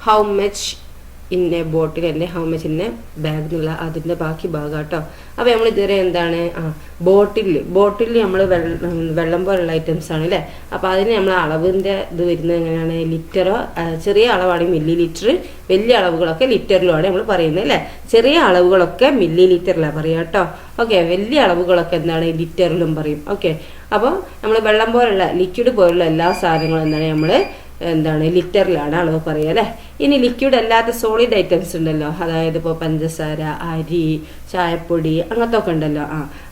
How much in a bottle എൻ്റെ how much in a bag എന്നുള്ള അതിൻ്റെ ബാക്കി ഭാഗം കേട്ടോ. അപ്പോൾ നമ്മൾ ഇതുവരെ എന്താണ് ബോട്ടിൽ നമ്മൾ വെള്ളം പോലുള്ള ഐറ്റംസ് ആണ് അല്ലേ. അപ്പോൾ അതിന് നമ്മൾ അളവിൻ്റെ ഇത് വരുന്നത് എങ്ങനെയാണ്? ലിറ്ററോ, ചെറിയ അളവാണെങ്കിൽ മില്ലി ലിറ്റർ, വലിയ അളവുകളൊക്കെ ലിറ്ററിലുമാണ് നമ്മൾ പറയുന്നത് അല്ലേ. ചെറിയ അളവുകളൊക്കെ മില്ലി ലിറ്ററിലാണ് പറയുക കേട്ടോ. ഓക്കെ, വലിയ അളവുകളൊക്കെ എന്താണ് ലിറ്ററിലും പറയും. ഓക്കെ, അപ്പോൾ നമ്മൾ വെള്ളം പോലുള്ള ലിക്വിഡ് പോലുള്ള എല്ലാ സാധനങ്ങളും എന്താണ് ലിറ്ററിലാണ് അളവ് പറയുക അല്ലേ. ഇനി ലിക്വിഡ് അല്ലാത്ത സോളിഡ് ഐറ്റംസ് ഉണ്ടല്ലോ, അതായത് ഇപ്പോൾ പഞ്ചസാര, അരി, ചായപ്പൊടി അങ്ങനത്തെ ഒക്കെ ഉണ്ടല്ലോ.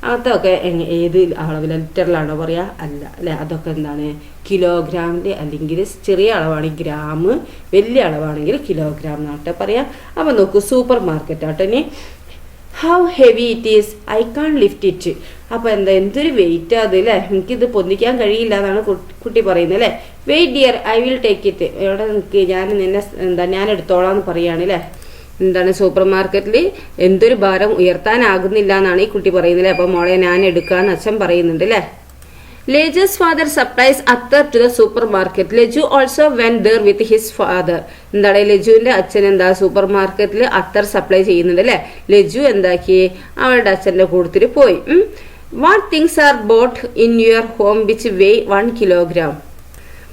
അങ്ങനത്തെ ഒക്കെ ഏത് അളവിൽ ലിറ്ററിലാണോ പറയുക? അല്ല അല്ലേ. അതൊക്കെ എന്താണ് കിലോഗ്രാമിൽ, അല്ലെങ്കിൽ ചെറിയ അളവാണെങ്കിൽ ഗ്രാം, വലിയ അളവാണെങ്കിൽ കിലോഗ്രാം എന്നാട്ടെ പറയാം. അപ്പോൾ നോക്കൂ, സൂപ്പർ മാർക്കറ്റ് ആട്ടോ. ഇനി how heavy it is, I can lift it. അപ്പോൾ എന്തൊരു വെയിറ്റ് അത് അല്ലേ, എനിക്കിത് പൊന്തിക്കാൻ കഴിയില്ല എന്നാണ് കുട്ടി പറയുന്നത് അല്ലേ. Weight dear, I will take it. എവിടെ നിൽക്ക്, ഞാൻ എടുത്തോളാം എന്ന് പറയുകയാണ് അല്ലേ. എന്താണ് സൂപ്പർ മാർക്കറ്റിൽ എന്തൊരു ഭാരം ഉയർത്താനാകുന്നില്ല എന്നാണ് ഈ കുട്ടി പറയുന്നത്. അപ്പോൾ മോളെ ഞാൻ എടുക്കാമെന്ന് അച്ഛൻ പറയുന്നുണ്ട് അല്ലേ. Leju's father supplies attar to the supermarket. Leju also went there with his father. എന്താണ് ലജുവിന്റെ അച്ഛൻ എന്താ സൂപ്പർ മാർക്കറ്റിൽ അത്തർ സപ്ലൈ ചെയ്യുന്നുണ്ട് അല്ലേ. ലജു എന്താക്കി അവളുടെ അച്ഛന്റെ കൂട്ടത്തിൽ പോയി. What things are bought in your home which weigh 1 kilogram.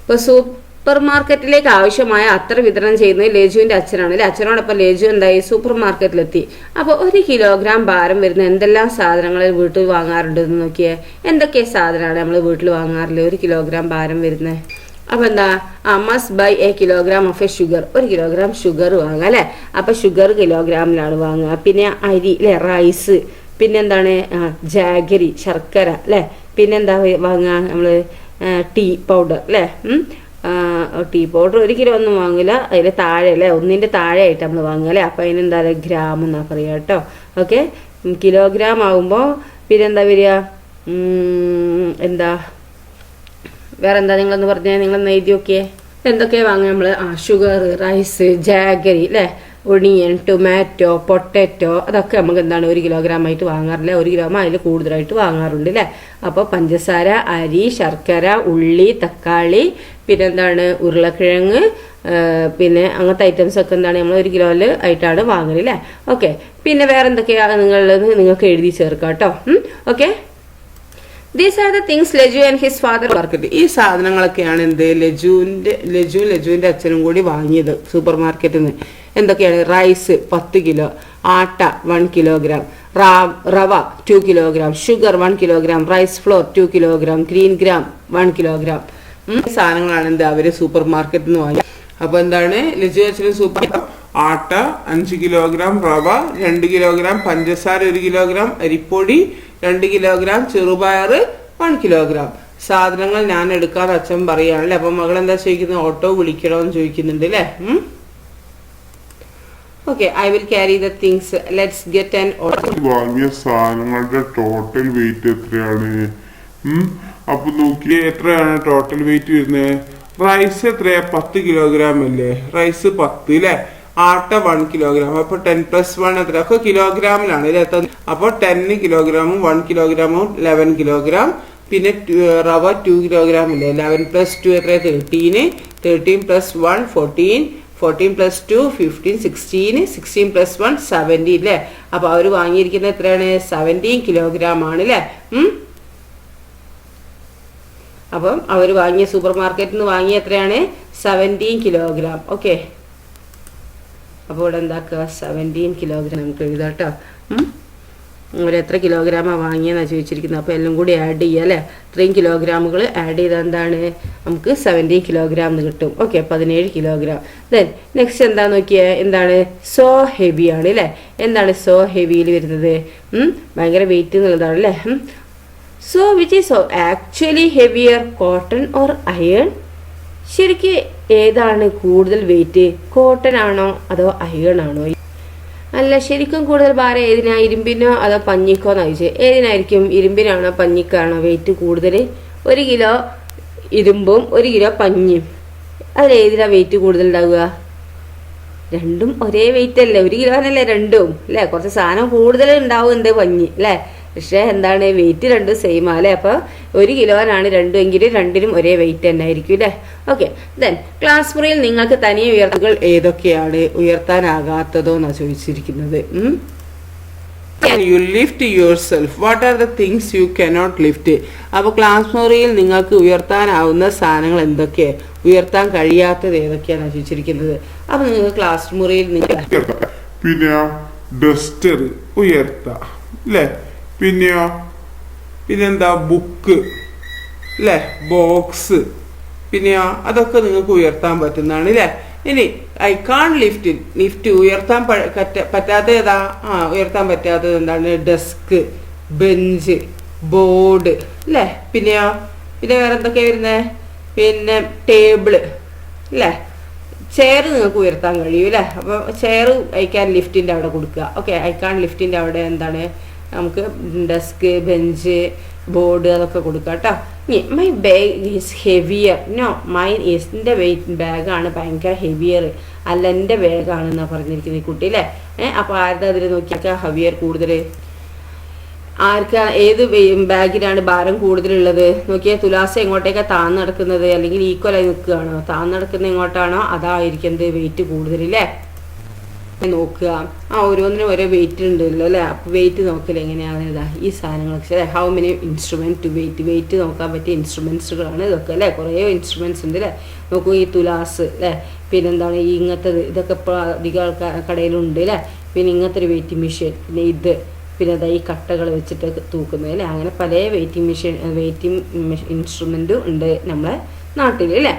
ഇപ്പോൾ സൂപ്പർ മാർക്കറ്റിലേക്ക് ആവശ്യമായ അത്തർ വിതരണം ചെയ്യുന്നത് ലേജുവിന്റെ അച്ഛനാണ് അല്ലെ. അച്ഛനോടൊപ്പം ലേജു എന്തായി സൂപ്പർ മാർക്കറ്റിലെത്തി. അപ്പോൾ 1 kilogram ഭാരം വരുന്ന എന്തെല്ലാം സാധനങ്ങൾ വീട്ടിൽ വാങ്ങാറുണ്ടെന്ന് നോക്കിയേ. എന്തൊക്കെ സാധനമാണ് നമ്മൾ വീട്ടിൽ വാങ്ങാറില്ല 1 kilogram ഭാരം വരുന്നത്? അപ്പോൾ എന്താ, must by A kilogram of A sugar. 1 kilogram sugar വാങ്ങുക അല്ലേ. അപ്പോൾ ഷുഗർ കിലോഗ്രാമിലാണ് വാങ്ങുക. പിന്നെ അരി അല്ലെ, റൈസ്. പിന്നെന്താണ് ജാഗരി, ശർക്കര അല്ലേ. പിന്നെന്താ വാങ്ങുക നമ്മൾ ടീ പൗഡർ അല്ലേ. ടീ പൗഡർ 1 kilo ഒന്നും വാങ്ങില്ല, അതിൽ താഴെ അല്ലേ, 1ന്റെ താഴെ ആയിട്ട് നമ്മൾ വാങ്ങുക അല്ലേ. അപ്പോൾ അതിനെന്താ ഗ്രാം എന്നാ പറയുക കേട്ടോ. ഓക്കെ, കിലോഗ്രാം ആകുമ്പോൾ പിന്നെന്താ വരിക, എന്താ വേറെ എന്താ നിങ്ങളൊന്ന് പറഞ്ഞാൽ, നിങ്ങളൊന്ന് എഴുതി നോക്കിയേ. എന്തൊക്കെയാണ് വാങ്ങുക നമ്മൾ? ഷുഗർ, റൈസ്, ജാഗരി അല്ലേ, ഒണിയൻ, ടൊമാറ്റോ, പൊട്ടാറ്റോ, അതൊക്കെ നമുക്ക് എന്താണ് 1 kilogram ആയിട്ട് വാങ്ങാറില്ല. 1 kilogram അതിൽ കൂടുതലായിട്ട് വാങ്ങാറുണ്ട് അല്ലേ. അപ്പോൾ പഞ്ചസാര, അരി, ശർക്കര, ഉള്ളി, തക്കാളി, പിന്നെന്താണ് ഉരുളക്കിഴങ്ങ്, പിന്നെ അങ്ങനത്തെ ഐറ്റംസ് ഒക്കെ എന്താണ് നമ്മൾ 1 kilo ആയിട്ടാണ് വാങ്ങല് അല്ലേ. ഓക്കെ, പിന്നെ വേറെ എന്തൊക്കെയാണ് നിങ്ങൾക്ക് എഴുതി ചേർക്കാം കേട്ടോ. Okay, these are the things Laju and his father market. ഈ സാധനങ്ങളൊക്കെയാണ് എന്ത് ലജുവിന്റെ അച്ഛനും കൂടി വാങ്ങിയത് സൂപ്പർ മാർക്കറ്റിൽ നിന്ന്. എന്തൊക്കെയാണ്? റൈസ് 10 kilo, ആട്ട 1 kilogram, rava 2 kilogram, sugar 1 kilogram, rice flour 2 kilogram, green gram 1 kilogram. സാധനങ്ങളാണ് എന്ത് അവര് സൂപ്പർ മാർക്കറ്റിൽ നിന്ന് വാങ്ങി. അപ്പൊ എന്താണ് ലജു അച്ഛനും സൂപ്പർ ആട്ട 5 kilogram, റവ 2 kilogram, പഞ്ചസാര 1 kilogram, അരിപ്പൊടി 2 kilogram, ചെറുപയർ 1 kilogram. സാധനങ്ങൾ ഞാൻ എടുക്കാതെ അച്ഛൻ പറയുകയാണല്ലേ. അപ്പൊ മകൾ എന്താ ചോദിക്കുന്നത്? ഓട്ടോ വിളിക്കണോന്ന് ചോദിക്കുന്നുണ്ട് അല്ലേ. Okay, I will carry the things. Let's get an auto. വാങ്ങിയ സാധനങ്ങളുടെ ടോട്ടൽ വെയിറ്റ് എത്രയാണ്? അപ്പൊ നോക്കിയേ, എത്രയാണ് ടോട്ടൽ വെയിറ്റ് വരുന്നത്? റൈസ് എത്രയാ? 10 kilogram അല്ലേ. റൈസ് 10 അല്ലേ. ആട്ട 1 kilogram. അപ്പൊ 10 + 1 എത്ര? ഒക്കെ കിലോഗ്രാമിലാണ് അല്ലേ. അപ്പൊ 10 kilogram, 1 kilogram 11 kilogram. പിന്നെ റവ 2 kilogram ഇല്ലേ. 11 + 2 എത്ര? 13. 13 + 1 14. 14 + 2 15. 16. 16 + 1 17 അല്ലേ. അപ്പൊ അവർ വാങ്ങിയിരിക്കുന്നത് എത്രയാണ്? 17 kilogram ആണ് അല്ലേ. അപ്പം അവർ വാങ്ങിയ സൂപ്പർ മാർക്കറ്റിൽ നിന്ന് വാങ്ങിയ എത്രയാണ്? 17 kilogram. ഓക്കെ, അപ്പോൾ ഇവിടെ എന്താക്കുക? 17 kilogram നമുക്ക് എഴുതാം കേട്ടോ. അവർ എത്ര കിലോഗ്രാമാണ് വാങ്ങിയെന്നാണ് ചോദിച്ചിരിക്കുന്നത്. അപ്പോൾ എല്ലാം കൂടി ആഡ് ചെയ്യുക അല്ലേ. ഇത്രയും കിലോഗ്രാമുകൾ ആഡ് ചെയ്താൽ എന്താണ് നമുക്ക് 17 kilogram എന്ന് കിട്ടും. Okay, 17 kilogram. ദെൻ നെക്സ്റ്റ് എന്താ നോക്കിയേ, എന്താണ് സോ ഹെവി ആണ് അല്ലേ. എന്താണ് സോ ഹെവിയിൽ വരുന്നത്? ഭയങ്കര വെയിറ്റ് എന്നുള്ളതാണ് അല്ലേ. So which is actually heavier, cotton or iron? ശരിക്കും ഏതാണ് കൂടുതൽ വെയിറ്റ്? കോട്ടൺ ആണോ അതോ അയൺ ആണോ? അല്ല, ശരിക്കും കൂടുതൽ ഭാരം ഏതിനാ? ഇരുമ്പിനോ അതോ പഞ്ഞിക്കോ എന്ന് ചോദിച്ചത്. ഏതിനായിരിക്കും? ഇരുമ്പിനാണോ പഞ്ഞിക്കാണോ വെയിറ്റ് കൂടുതൽ? 1 kilo ഇരുമ്പും 1 kilo പഞ്ഞിയും, അതിലേതിനാ വെയിറ്റ് കൂടുതൽ ഉണ്ടാവുക? രണ്ടും ഒരേ വെയിറ്റ് അല്ലേ. 1 kilo അല്ലേ രണ്ടും അല്ലേ. കുറച്ച് സാധനം കൂടുതൽ ഉണ്ടാവും എന്ത് പഞ്ഞി അല്ലേ. പക്ഷേ എന്താണ് വെയിറ്റ് രണ്ടും സെയിം അല്ലേ? അപ്പോൾ 1 കിലോനാണ് രണ്ടും എങ്കിൽ രണ്ടിനും ഒരേ വെയിറ്റ് തന്നെ ആയിരിക്കും അല്ലേ? ഓക്കെ. ദെൻ ക്ലാസ് മുറിയിൽ നിങ്ങൾക്ക് തനിയെ ഉയർത്തുകൾ ഏതൊക്കെയാണ് ഉയർത്താനാകാത്തതോ എന്നാണ് ചോദിച്ചിരിക്കുന്നത്. You lift yourself. What are the things you cannot lift? അപ്പോൾ ക്ലാസ് മുറിയിൽ നിങ്ങൾക്ക് ഉയർത്താനാവുന്ന സാധനങ്ങൾ എന്തൊക്കെ, ഉയർത്താൻ കഴിയാത്തത് ഏതൊക്കെയാണ് ചോദിച്ചിരിക്കുന്നത്. അപ്പോൾ നിങ്ങൾക്ക് ക്ലാസ് മുറിയിൽ പിന്നെ ഡസ്റ്റർ ഉയർത്താം അല്ലേ, പിന്നെന്താ ബുക്ക് അല്ലേ, ബോക്സ്, അതൊക്കെ നിങ്ങൾക്ക് ഉയർത്താൻ പറ്റുന്നതാണ് അല്ലേ. ഇനി ഐ കാൺ ലിഫ്റ്റ് ഉയർത്താൻ പറ്റാത്ത ഏതാ? ഉയർത്താൻ പറ്റാത്തത് എന്താണ്? ഡെസ്ക്, ബെഞ്ച്, ബോർഡ് അല്ലേ. പിന്നെ വേറെ എന്തൊക്കെയാ വരുന്നത്? പിന്നെ ടേബിള് അല്ലേ. ചെയർ നിങ്ങൾക്ക് ഉയർത്താൻ കഴിയും അല്ലേ. അപ്പോൾ ചെയർ ഐ ക്യാൻ ലിഫ്റ്റിൻ്റെ അവിടെ കൊടുക്കുക. ഓക്കെ, ഐ കാൺ ലിഫ്റ്റിൻ്റെ അവിടെ എന്താണ് നമുക്ക് ഡെസ്ക്, ബെഞ്ച്, ബോർഡ് അതൊക്കെ കൊടുക്കുക കേട്ടോ. My bag is heavier. No, mine is, എൻ്റെ ബാഗാണ് ഭയങ്കര ഹെവിയർ. അല്ല, എൻ്റെ ബാഗാണെന്നാണ് പറഞ്ഞിരിക്കുന്നത് ഈ കുട്ടി അല്ലേ. അപ്പോൾ ആരുടെ അതിൽ നോക്കിയാൽ ഹെവിയർ കൂടുതൽ? ഏത് ബാഗിലാണ് ഭാരം കൂടുതലുള്ളത്? നോക്കിയാൽ തുലാസ് എങ്ങോട്ടേക്കാണ് താന്ന് നടക്കുന്നത്, അല്ലെങ്കിൽ ഈക്വലായി നിൽക്കുകയാണോ? താന്ന് നടക്കുന്ന എങ്ങോട്ടാണോ അതായിരിക്കുന്നത് വെയിറ്റ് കൂടുതലല്ലേ. നോക്കുക, ഓരോന്നിനും ഓരോ വെയിറ്റ് ഉണ്ടല്ലോ അല്ലേ. അപ്പോൾ വെയിറ്റ് നോക്കൽ എങ്ങനെയാണ്? ഇതാ ഈ സാധനങ്ങളൊക്കെ അല്ലേ. How many instrument to weight നോക്കാൻ പറ്റിയ ഇൻസ്ട്രുമെൻറ്റ്സുകളാണ് ഇതൊക്കെ അല്ലേ. കുറേ ഇൻസ്ട്രുമെൻറ്റ്സ് ഉണ്ട് അല്ലേ. നോക്കൂ, ഈ തുലാസ് അല്ലേ, പിന്നെന്താണ് ഈ ഇങ്ങനത്തത്, ഇതൊക്കെ ഇപ്പോൾ അധികം കടയിലുണ്ട് അല്ലേ. പിന്നെ ഇങ്ങനത്തെ ഒരു വെയിറ്റിംഗ് മെഷീൻ, പിന്നെ അതാ ഈ കട്ടകൾ വെച്ചിട്ട് തൂക്കുന്നത് അല്ലേ. അങ്ങനെ പല വെയിറ്റിംഗ് ഇൻസ്ട്രുമെൻറ്റും ഉണ്ട് നമ്മളെ നാട്ടിൽ അല്ലേ.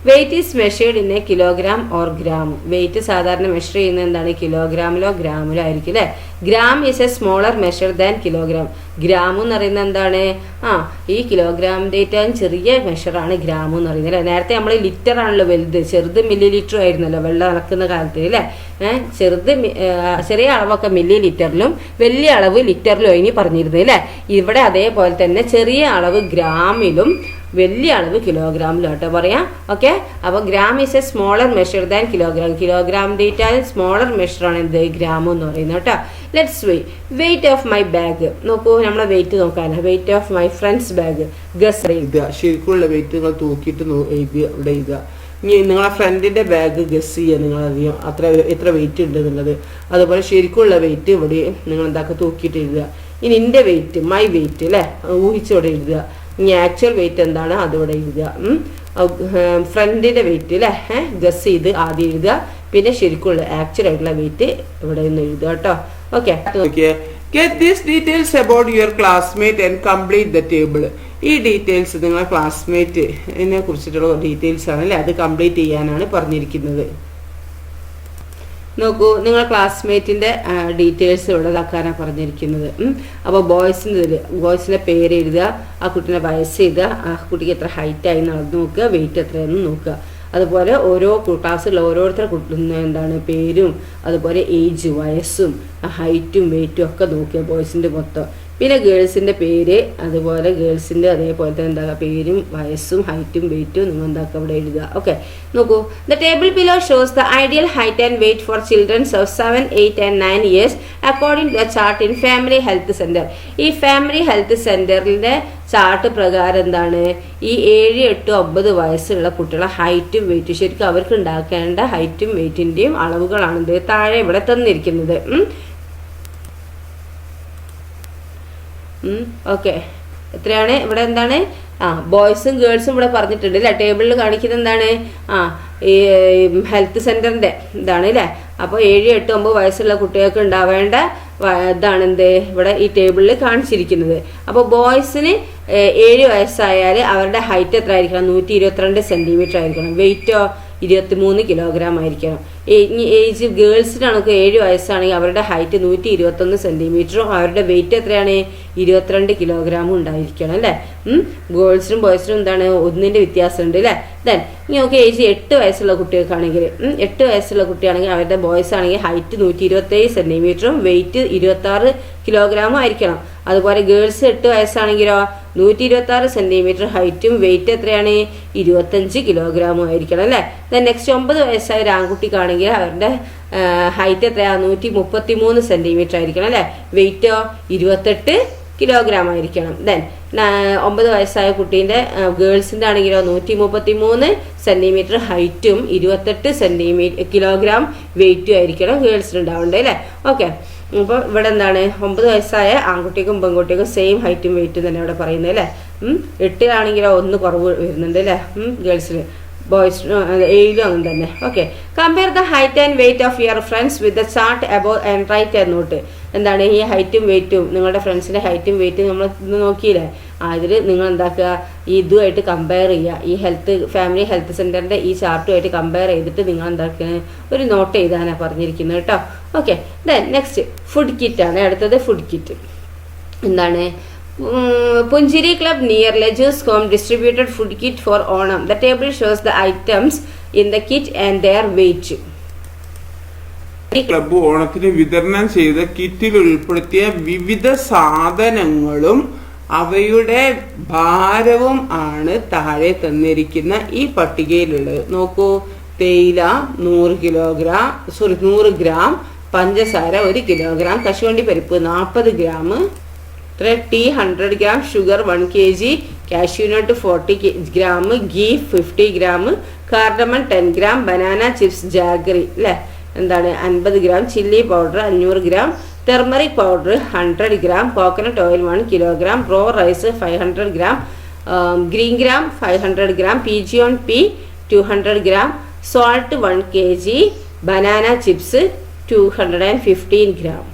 Weight is measured in a kilogram or gram. Weight സാധാരണ മെഷർ ചെയ്യുന്നത് എന്താണ്? കിലോഗ്രാമിലോ ഗ്രാമിലോ ആയിരിക്കും അല്ലേ. Gram is a smaller measure than kilogram. Gram എന്ന് പറയുന്നത് എന്താണ്? ഈ കിലോഗ്രാമിൻ്റെയും ചെറിയ മെഷറാണ് ഗ്രാം എന്ന് പറയുന്നത് അല്ലേ. നേരത്തെ നമ്മൾ ലിറ്റർ ആണല്ലോ വലുത്, ചെറുത് മില്ലി ലിറ്റർ ആയിരുന്നല്ലോ വെള്ളം നടക്കുന്ന കാലത്ത് അല്ലേ. ചെറിയ അളവൊക്കെ മില്ലി ലിറ്ററിലും വലിയ അളവ് ലിറ്ററിലും ഇനി പറഞ്ഞിരുന്നത് അല്ലേ. ഇവിടെ അതേപോലെ തന്നെ ചെറിയ അളവ് ഗ്രാമിലും വലിയ അളവ് കിലോഗ്രാമിലും കേട്ടോ പറയാം. ഓക്കെ, അപ്പോൾ gram is a smaller measure than kilogram. കിലോഗ്രാമിൻ്റെ സ്മോളർ മെഷറാണ് എന്ത്? ഗ്രാം എന്ന് പറയുന്നത് കേട്ടോ. Let's weight of my bag. നോക്കൂ, നമ്മളെ വെയിറ്റ് നോക്കാനാണ്. Weight of my friends bag. Guess എഴുതുക, ശരിക്കുള്ള വെയിറ്റ് നിങ്ങൾ തൂക്കിയിട്ട് എഴുതുക, ഇവിടെ എഴുതുക. ഇനി നിങ്ങളെ ഫ്രണ്ടിൻ്റെ ബാഗ് ഗസ് ചെയ്യുക, നിങ്ങളറിയാം എത്ര വെയിറ്റ് ഉണ്ട് എന്നുള്ളത്. അതുപോലെ ശരിക്കുള്ള വെയിറ്റ് ഇവിടെ നിങ്ങൾ എന്താക്കുക തൂക്കിയിട്ട് എഴുതുക. ഇനി എൻ്റെ വെയിറ്റ്, മൈ വെയിറ്റ് അല്ലേ, ഊഹിച്ചോടെ എഴുതുക. ഇനി ആക്ച്വൽ വെയിറ്റ് എന്താണ് അതിവിടെ എഴുതുക. ഫ്രണ്ടിൻ്റെ വെയിറ്റ് അല്ലേ ഗസ് ചെയ്ത് ആദ്യം എഴുതുക. പിന്നെ ശരിക്കുള്ള ആക്ച്വൽ ആയിട്ടുള്ള വെയിറ്റ് ഇവിടെ നിന്ന് എഴുതുക കേട്ടോ. Okay, get these details about your classmate and complete the table. ഈ ഡീറ്റെയിൽസ് നിങ്ങളെ ക്ലാസ്മേറ്റിനെ കുറിച്ചിട്ടുള്ള ഡീറ്റെയിൽസ് ആണ് അല്ലേ, അത് കംപ്ലീറ്റ് ചെയ്യാനാണ് പറഞ്ഞിരിക്കുന്നത്. നോക്കൂ, നിങ്ങൾ ക്ലാസ്മേറ്റിൻ്റെ ഡീറ്റെയിൽസ് ഇവിടെ ഇതാക്കാനാണ് പറഞ്ഞിരിക്കുന്നത്. അപ്പോൾ ബോയ്സിൻ്റെ പേര് എഴുതുക, ആ കുട്ടീൻ്റെ വയസ്സ് എഴുതുക, ആ കുട്ടിക്ക് എത്ര ഹൈറ്റായി നടന്ന് നോക്കുക, വെയിറ്റ് എത്രയെന്ന് നോക്കുക. അതുപോലെ ഓരോ ക്ലാസ്സിലുള്ള ഓരോരുത്തരുടെ എന്താണ് പേരും, അതുപോലെ ഏജ്, വയസ്സും, ഹൈറ്റും വെയിറ്റും ഒക്കെ നോക്കുക ബോയ്സിൻ്റെ മൊത്തം. പിന്നെ ഗേൾസിൻ്റെ പേര്, അതുപോലെ ഗേൾസിൻ്റെ അതേപോലെ തന്നെ എന്താ പേരും വയസ്സും ഹൈറ്റും വെയിറ്റും നിങ്ങൾ എന്താക്കുക അവിടെ എഴുതുക. ഓക്കെ, നോക്കൂ, the table below shows the ideal height and weight for childrens of 7, 8 and 9 years according to the chart in family health centre. ഈ ഫാമിലി ഹെൽത്ത് സെൻറ്ററിൻ്റെ ചാർട്ട് പ്രകാരം എന്താണ് ഈ 7, 8, 9 വയസ്സുള്ള കുട്ടികളെ ഹൈറ്റും വെയിറ്റും ശരിക്കും അവർക്ക് ഉണ്ടാക്കേണ്ട ഹൈറ്റും വെയിറ്റിൻ്റെയും അളവുകളാണിത് താഴെ ഇവിടെ തന്നിരിക്കുന്നത്. ഓക്കെ, എത്രയാണ് ഇവിടെ എന്താണ് ബോയ്സും ഗേൾസും ഇവിടെ പറഞ്ഞിട്ടുണ്ട് അല്ലേ. ടേബിളിൽ കാണിക്കുന്നത് എന്താണ് ഈ ഹെൽത്ത് സെൻറ്ററിൻ്റെ ഇതാണ് അല്ലേ. അപ്പോൾ 7, 8, 9 വയസ്സുള്ള കുട്ടികൾക്ക് ഉണ്ടാവേണ്ട ഇതാണ് എന്ത് ഇവിടെ ഈ ടേബിളിൽ കാണിച്ചിരിക്കുന്നത്. അപ്പോൾ ബോയ്സിന് 7 വയസ്സായാൽ അവരുടെ ഹൈറ്റ് എത്ര ആയിരിക്കണം? 122 സെൻറ്റിമീറ്റർ ആയിരിക്കണം. വെയിറ്റോ 23 കിലോഗ്രാം ആയിരിക്കണം. ഏജ് ഗേൾസിനാണെങ്കിൽ 7 വയസ്സാണെങ്കിൽ അവരുടെ ഹൈറ്റ് 121 സെൻറ്റിമീറ്ററും അവരുടെ വെയിറ്റ് എത്രയാണ്? 22 കിലോഗ്രാമും ഉണ്ടായിരിക്കണം അല്ലേ. ഗേൾസിനും ബോയ്സിനും എന്താണ് ഒന്നിൻ്റെ വ്യത്യാസമുണ്ട് അല്ലേ. ദെൻ ഇനി നമുക്ക് ഏജ് 8 വയസ്സുള്ള കുട്ടികൾക്കാണെങ്കിൽ 8 വയസ്സുള്ള കുട്ടിയാണെങ്കിൽ അവരുടെ ബോയ്സ് ആണെങ്കിൽ ഹൈറ്റ് 127 സെൻറ്റിമീറ്ററും വെയിറ്റ് 26 കിലോഗ്രാമും ആയിരിക്കണം. അതുപോലെ ഗേൾസ് 8 വയസ്സാണെങ്കിലോ 126 സെൻറ്റിമീറ്റർ ഹൈറ്റും വെയിറ്റ് എത്രയാണ്? 25 കിലോഗ്രാമും ആയിരിക്കണം അല്ലേ. ദെൻ നെക്സ്റ്റ് 9 വയസ്സായ ഒരു ആൺകുട്ടിക്കാണെങ്കിൽ അവരുടെ ഹൈറ്റ് എത്രയാണ്? 133 സെൻറ്റിമീറ്റർ ആയിരിക്കണം അല്ലേ. വെയിറ്റോ 28 കിലോഗ്രാം ആയിരിക്കണം. ദെൻ 9 വയസ്സായ കുട്ടീൻ്റെ ഗേൾസിൻ്റെ ആണെങ്കിലോ 133 സെൻറ്റിമീറ്റർ ഹൈറ്റും 28 കിലോഗ്രാം വെയിറ്റും ആയിരിക്കണം ഗേൾസിന് ഉണ്ടാവേണ്ടത് അല്ലേ. ഓക്കെ, അപ്പോൾ ഇവിടെ എന്താണ് 9 വയസ്സായ ആൺകുട്ടിക്കും പെൺകുട്ടിക്കും സെയിം ഹൈറ്റും വെയിറ്റും തന്നെ ഇവിടെ പറയുന്നത് അല്ലേ. 8 1 കുറവ് വരുന്നുണ്ട് അല്ലേ ഗേൾസിന്. ബോയ്സ് 7 അങ്ങനെ തന്നെ. Okay, compare the height and weight of your friends with the chart above and right and not. എന്താണ് ഈ ഹൈറ്റും വെയിറ്റും, നിങ്ങളുടെ ഫ്രണ്ട്സിൻ്റെ ഹൈറ്റും വെയിറ്റും നമ്മൾ ഇന്ന് നോക്കിയില്ലേ, അതിൽ നിങ്ങൾ എന്താക്കുക, ഈ ഇതുമായിട്ട് കമ്പയർ ചെയ്യുക. ഈ ഫാമിലി ഹെൽത്ത് സെൻറ്ററിൻ്റെ ഈ ചാർട്ടുമായിട്ട് കമ്പയർ ചെയ്തിട്ട് നിങ്ങൾ എന്താക്കുക, ഒരു നോട്ട് എഴുതാനാണ് പറഞ്ഞിരിക്കുന്നത് കേട്ടോ. ഓക്കെ, ദെൻ നെക്സ്റ്റ് ഫുഡ് കിറ്റാണ് അടുത്തത്. ഫുഡ് കിറ്റ് എന്താണ്? Punjiri Club near Leju's home distributed food kit for Onam. The table shows the items in the kit and their weight. Club ഓണത്തിന് വിതരണം ചെയ്ത കിറ്റിൽ ഉൾപ്പെടുത്തിയ വിവിധ സാധനങ്ങളും അവയുടെ ഭാരവും ആണ് താഴെ തന്നിരിക്കുന്ന ഈ പട്ടികയിലുള്ളത്. നോക്കൂ, തേയില 100 ഗ്രാം, പഞ്ചസാര 1 കിലോഗ്രാം, കശുവണ്ടി പരിപ്പ് 40 gram, tea 100 gram, sugar 1 kg, cashew nut 40 gram, ghee 50 gram, cardamom 10 gram, banana chips jaggery അല്ലേ എന്താണ് 50 gram, chilli powder 500 gram, turmeric powder 100 gram, coconut oil 1 kilogram, raw rice 500 gram, green gram 500 gram, pigeon pea 200 gram, salt 1 kg, banana chips 215 gram.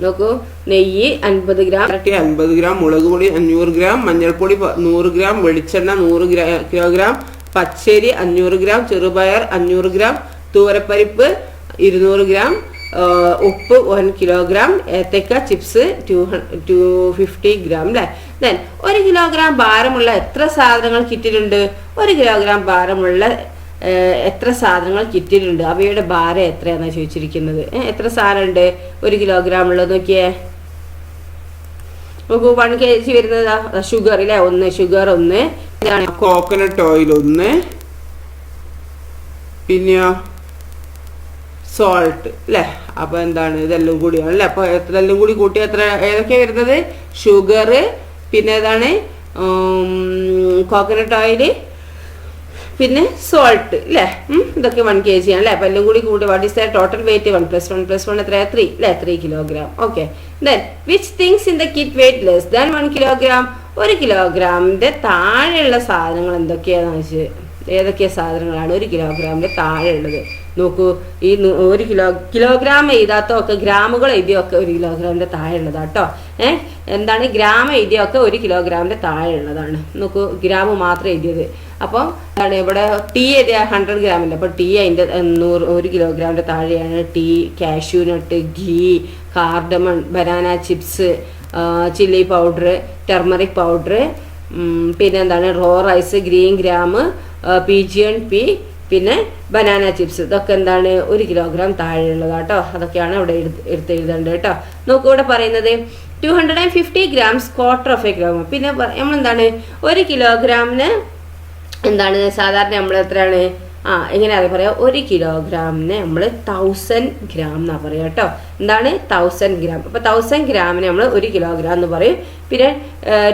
നോക്കൂ, നെയ്യ് 50 gram, 50 gram, മുളക് പൊടി 500 gram, മഞ്ഞൾപ്പൊടി 100 gram, വെളിച്ചെണ്ണ 100 kilogram, പച്ചരി 500 gram, ചെറുപയർ 500 ഗ്രാം, തൂവരപ്പരിപ്പ് 200 ഗ്രാം, ഉപ്പ് 1 kilogram, ഏത്തക്ക ചിപ്സ് 250 ഗ്രാം അല്ലേ. ദെൻ 1 കിലോഗ്രാം ഭാരമുള്ള എത്ര സാധനങ്ങൾ കിറ്റിലുണ്ട്? 1 കിലോഗ്രാം ഭാരമുള്ള എത്ര സാധനങ്ങൾ കിറ്റിലുണ്ട്, അവയുടെ ഭാരം എത്രയാണെന്നാണ് ചോദിച്ചിരിക്കുന്നത്. എത്ര സാധനം ഉണ്ട് 1 കിലോഗ്രാം ഉള്ളത് നോക്കിയേ. നോക്കൂ, 1 kg വരുന്നത് ഷുഗർ അല്ലേ, 1 ഷുഗർ, 1 കോക്കനട്ട് ഓയിൽ 1, പിന്നെയോ സോൾട്ട് അല്ലേ. അപ്പൊ എന്താണ് ഇതെല്ലാം കൂടിയാണ് അല്ലേ. അപ്പൊ എല്ലാം കൂടി കൂട്ടി എത്ര ഏതൊക്കെയാണ് വരുന്നത്? ഷുഗർ, പിന്നെ ഏതാണ് കോക്കനട്ട് ഓയിൽ, പിന്നെ സോൾട്ട് അല്ലേ. ഇതൊക്കെ 1 kg ആണ് അല്ലേ. അപ്പം എല്ലാം കൂടി കൂടി what is the total wait? 1 + 1 + 1 എത്രയാണ്? 3 അല്ലേ, 3 kilogram. Okay, then which things in the kit wait less than 1 kilogram? 1 കിലോഗ്രാമിൻ്റെ താഴെയുള്ള സാധനങ്ങൾ എന്തൊക്കെയാണെന്ന് വെച്ചാൽ ഏതൊക്കെയാണ് സാധനങ്ങളാണ് 1 കിലോഗ്രാമിൻ്റെ താഴെ ഉള്ളത്? നോക്കൂ, ഈ 1 കിലോഗ്രാം എഴുതാത്തൊക്കെ ഗ്രാമുകൾ എഴുതിയൊക്കെ 1 കിലോഗ്രാമിൻ്റെ താഴെ ഉള്ളതാട്ടോ. എന്താണ് ഗ്രാം എഴുതിയൊക്കെ 1 കിലോഗ്രാമിൻ്റെ താഴെ ഉള്ളതാണ്. നോക്കൂ, ഗ്രാം മാത്രം എഴുതിയത്. അപ്പോൾ എന്താണ് ഇവിടെ ടീ എഴുതിയ 100 ഗ്രാമില്ല, അപ്പോൾ ടീ അതിൻ്റെ 100 കിലോഗ്രാമിൻ്റെ താഴെയാണ്. Tea, cashew nut, ghee, cardamom, banana chips, chilli powder, turmeric powder, പിന്നെ എന്താണ് raw rice, green gram, pigeon pea, പിന്നെ ബനാന ചിപ്സ്. ഇതൊക്കെ എന്താണ് 1 കിലോഗ്രാം താഴെയുള്ളതാട്ടോ. അതൊക്കെയാണ് ഇവിടെ എടുത്ത് എഴുതേണ്ടത് കേട്ടോ. നോക്കൂ, ഇവിടെ പറയുന്നത് 250 grams quarter of a kilogram. പിന്നെ നമ്മളെന്താണ് 1 കിലോഗ്രാമിന് എന്താണ് സാധാരണ നമ്മൾ എത്രയാണ് എങ്ങനെയാണ് പറയാ? 1 കിലോഗ്രാമിന് നമ്മൾ 1000 ഗ്രാം എന്നാണ് പറയുക കേട്ടോ. എന്താണ് 1000 ഗ്രാം. അപ്പോൾ 1000 ഗ്രാമിന് നമ്മൾ 1 കിലോഗ്രാം എന്ന് പറയും. പിന്നെ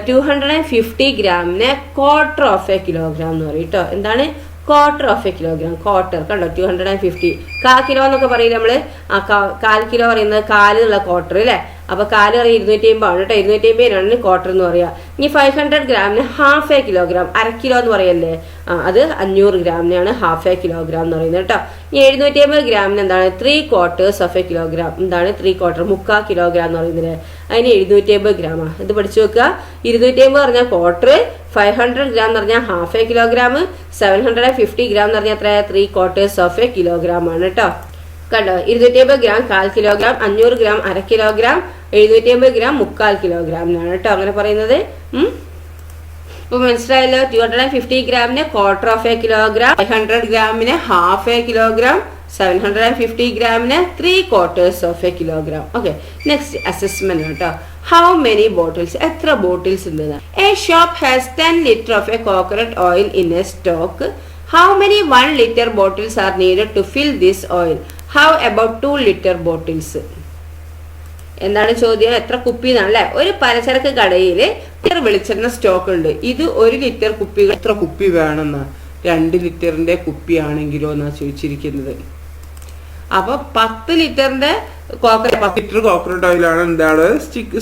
250 ഗ്രാമിന് ക്വാർട്ടർ ഓഫ് എ കിലോഗ്രാം എന്ന് പറയും കേട്ടോ. എന്താണ് quarter of a kilogram? Quarter കണ്ടോ, 250. 1/4 കിലോ എന്നൊക്കെ പറയില്ല നമ്മൾ. 1/4 കിലോ പറയുന്നത് 1/4 എന്നുള്ള ക്വാർട്ടർ അല്ലേ. അപ്പോൾ 1/4 പറയും 250 ആണ് കേട്ടോ. 250 ക്വാർട്ടർ എന്ന് പറയുക. ഇനി 500 ഗ്രാമിന് ഹാഫ് എ കിലോഗ്രാം, 1/2 കിലോ എന്ന് പറയല്ലേ, അത് 500 ഗ്രാമിനാണ് ഹാഫ് എ കിലോഗ്രാം എന്ന് പറയുന്നത് കേട്ടോ. ഇനി 750 ഗ്രാമിന് എന്താണ് 3/4 ഓഫ് എ കിലോഗ്രാം. എന്താണ് 3/4? 3/4 കിലോഗ്രാം എന്ന് പറയുന്നത്. അതിന് 750 ഗ്രാമാണ്. ഇത് പഠിച്ചു വെക്കുക. 250 പറഞ്ഞാൽ ക്വാർട്ടർ, 500 ഗ്രാം എന്ന് പറഞ്ഞാൽ ഹാഫ് എ കിലോഗ്രാം, 750 ഗ്രാം എന്ന് പറഞ്ഞാൽ എത്ര? 3/4 ഓഫ് എ കിലോഗ്രാം ആണ് കേട്ടോ. കണ്ടോ, 250 gram 1/4 kilogram, 500 gram 1/2 kilogram, 750 gram 3/4 കിലോഗ്രാമിനാണ് കേട്ടോ അങ്ങനെ പറയുന്നത്. ഇപ്പോൾ മനസ്സിലായല്ലോ. 250 ഗ്രാമിന് ക്വാർട്ടർ ഓഫ് എ കിലോഗ്രാം, 500 ഗ്രാമിന് ഹാഫ് എ കിലോഗ്രാം, 750 ഗ്രാമിന് 3/4 of a kilogram. Okay, next assessment കേട്ടോ. How many bottles? എത്ര ബോട്ടിൽസ് ഉണ്ട്? A shop has 10 litre of a coconut oil in a stock. How many 1 liter bottles are needed to fill this oil? How about 2 liter bottles? എന്താണ് ചോദ്യം? എത്ര കുപ്പി എന്നാണല്ലേ? ഒരു പലചരക്ക് കടയിൽ ലിറ്റർ വെളിച്ചെണ്ണ സ്റ്റോക്ക് ഉണ്ട്. ഇത് 1 ലിറ്റർ കുപ്പികൾ എത്ര കുപ്പി വേണമെന്നാ? 2 ലിറ്ററിന്റെ കുപ്പിയാണെങ്കിലോ എന്നാ ചോദിച്ചിരിക്കുന്നത്. അപ്പൊ 10 ലിറ്ററിന്റെ 10 ലിറ്റർ കോക്കനട്ട് ഓയിലാണ് എന്താണ്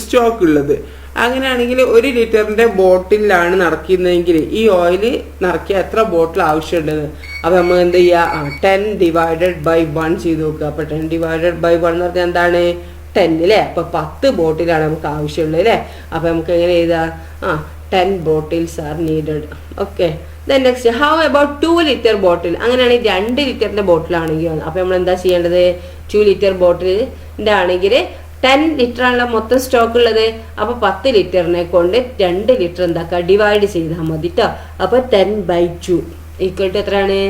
സ്റ്റോക്ക് ഉള്ളത്. അങ്ങനെയാണെങ്കിൽ 1 ലിറ്ററിന്റെ ബോട്ടിലാണ് നിറയ്ക്കുന്നതെങ്കിൽ ഈ ഓയിൽ നിറയ്ക്കാൻ എത്ര ബോട്ടിൽ ആവശ്യമുള്ളത്? അപ്പൊ നമ്മൾ എന്ത് ചെയ്യുക? 10 ഡിവൈഡഡ് ബൈ 1 ചെയ്ത് നോക്കുക. അപ്പൊ 10 ഡിവൈഡഡ് ബൈ 1 എന്ന് പറഞ്ഞാൽ എന്താണ്? 10 അല്ലേ? അപ്പൊ 10 ബോട്ടിലാണ് നമുക്ക് ആവശ്യമുള്ളത് അല്ലേ? അപ്പൊ നമുക്ക് എങ്ങനെ എഴുതാം? 10 bottles R needed. Okay. Then next, how about 2 litre ബോട്ടിൽ? അങ്ങനെയാണെങ്കിൽ 2 ലിറ്ററിന്റെ ബോട്ടിലാണെങ്കിൽ അപ്പൊ നമ്മൾ എന്താ ചെയ്യേണ്ടത്? 2 ലിറ്റർ ബോട്ടിലിന്റെ ആണെങ്കിൽ 10 ലിറ്റർ ആണല്ലോ മൊത്തം സ്റ്റോക്ക് ഉള്ളത്. അപ്പൊ 10 ലിറ്ററിനെ കൊണ്ട് 2 ലിറ്റർ എന്താക്കുക? ഡിവൈഡ് ചെയ്താൽ മതി കേട്ടോ. അപ്പൊ 10/2 ഈക്വൽ ടു എത്രയാണ്?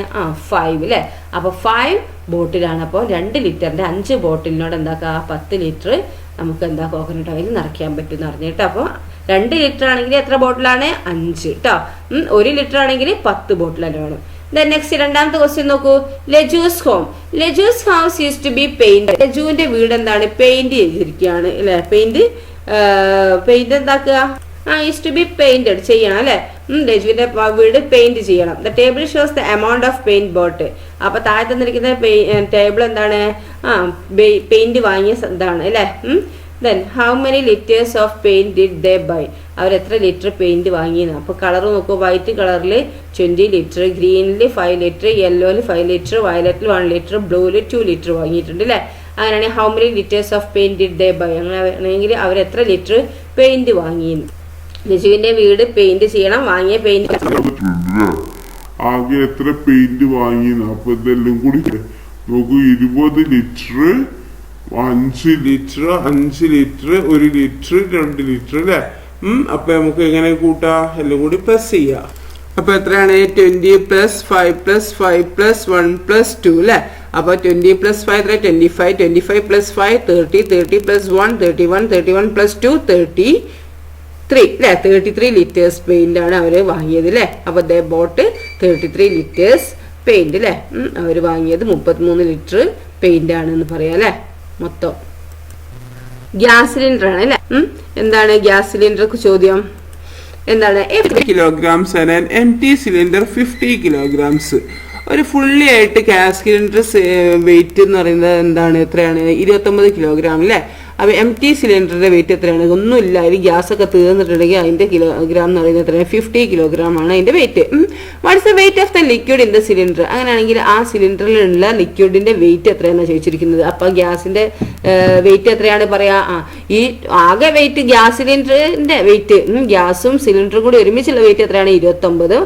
5 അല്ലേ? അപ്പൊ 5 ബോട്ടിലാണ്. അപ്പോൾ 2 ലിറ്ററിന്റെ 5 ബോട്ടിലിനോട് എന്താക്കുക? 10 ലിറ്റർ നമുക്ക് എന്താ കോക്കനട്ട് ഓയിൽ നിറയ്ക്കാൻ പറ്റും എന്ന് പറഞ്ഞു കേട്ടോ. അപ്പോൾ 2 ലിറ്റർ ആണെങ്കിൽ എത്ര ബോട്ടിലാണ്? 5 കേട്ടോ. 1 ലിറ്റർ ആണെങ്കിൽ 10 ബോട്ടിൽ തന്നെ വേണം. ദെൻ നെക്സ്റ്റ്, രണ്ടാമത്തെ ക്വസ്റ്റ്യൻ നോക്കൂ. Laju's home. Laju's house use to be paint. ലജുവിന്റെ വീട് എന്താണ്? പെയിന്റ് ചെയ്തിരിക്കുകയാണ് അല്ലെ? പെയിന്റ് എന്താക്കുക? യൂസ് ടു ബി പെയിന്റഡ് ചെയ്യണം അല്ലെ? ലജുവിന്റെ വീട് പെയിന്റ് ചെയ്യണം. The table shows the amount of paint bought. അപ്പൊ താഴെ തന്നിരിക്കുന്ന ടേബിൾ എന്താണ്? പെയിന്റ് വാങ്ങിയ ഇതാണ് അല്ലെ? Then how many litres of paint did they buy? അവർ എത്ര ലിറ്റർ പെയിന്റ് വാങ്ങിയെന്ന്. അപ്പോൾ കളർ നോക്കൂ. വൈറ്റ് കളറിൽ 20 ലിറ്റർ, ഗ്രീനിൽ 5 ലിറ്റർ, യെല്ലോയിൽ 5 ലിറ്റർ, വയലറ്റിൽ 1 ലിറ്റർ, ബ്ലൂവിൽ 2 ലിറ്റർ വാങ്ങിയിട്ടുണ്ട് അല്ലേ? അങ്ങനെയാണെങ്കിൽ how many litres of paint did they buy? അങ്ങനെ ആണെങ്കിൽ അവർ എത്ര ലിറ്റർ പെയിന്റ് വാങ്ങിയെന്ന്. ലജുവിന്റെ വീട് പെയിന്റ് ചെയ്യണം. വാങ്ങിയ പെയിന്റ് ആകെ എത്ര പെയിന്റ് വാങ്ങിയെന്ന്. അപ്പൊ ഇതെല്ലാം കൂടി നോക്കൂ. 20 litre, 5 litre, 5 litre, 1 litre, 2 litre അല്ലേ? അപ്പൊ നമുക്ക് എങ്ങനെ കൂട്ടാ? എല്ലാം കൂടി പ്ലസ് ചെയ്യാം. അപ്പൊ എത്രയാണ്? 20 + 5 + 5 + 1 + 2 അല്ലെ? അപ്പൊ 20 + 5 എത്ര? 25, 25 + 5 30, 30 + 1 31, 31 + 2 33 അല്ലെ? 33 ലിറ്റേഴ്സ് പെയിന്റ് ആണ് അവര് വാങ്ങിയത് അല്ലെ? അപ്പൊ ദേ ബോട്ട് 33 ലിറ്റേഴ്സ് പെയിന്റ് അല്ലെ? അവര് വാങ്ങിയത് 33 ലിറ്റർ പെയിന്റ് ആണെന്ന് പറയാം അല്ലെ? മൊത്തം ഗ്യാസ് സിലിണ്ടർ ആണ് അല്ലെ? എന്താണ് ഗ്യാസ് സിലിണ്ടർ ചോദ്യം? എന്താണ്? 50 kilograms and an empty cylinder 50 kilograms. ഒരു ഫുള്ളി ആയിട്ട് ഗ്യാസ് സിലിണ്ടർ വെയിറ്റ് എന്ന് പറയുന്നത് എന്താണ്? എത്രയാണ്? 29 കിലോഗ്രാം അല്ലേ? അപ്പോൾ എം ടി സിലിണ്ടറിന്റെ വെയിറ്റ് എത്രയാണ്? ഒന്നുമില്ല. അതിൽ ഗ്യാസ് ഒക്കെ തീർന്നിട്ടുണ്ടെങ്കിൽ അതിന്റെ കിലോഗ്രാം എന്ന് പറയുന്നത് എത്രയാണ്? 50 കിലോഗ്രാം ആണ് അതിന്റെ weight. What's the weight of the liquid in the cylinder? അങ്ങനെയാണെങ്കിൽ ആ സിലിണ്ടറിലുള്ള ലിക്വിഡിന്റെ വെയിറ്റ് എത്രയാണ് ചോദിച്ചിരിക്കുന്നത്. അപ്പൊ ഗ്യാസിന്റെ വെയിറ്റ് എത്രയാണ് പറയാ? ഈ ആകെ വെയിറ്റ് ഗ്യാസ് സിലിണ്ടറിന്റെ വെയിറ്റ്, ഗ്യാസും സിലിണ്ടറും കൂടി ഒരുമിച്ചുള്ള വെയിറ്റ് എത്രയാണ്? 29.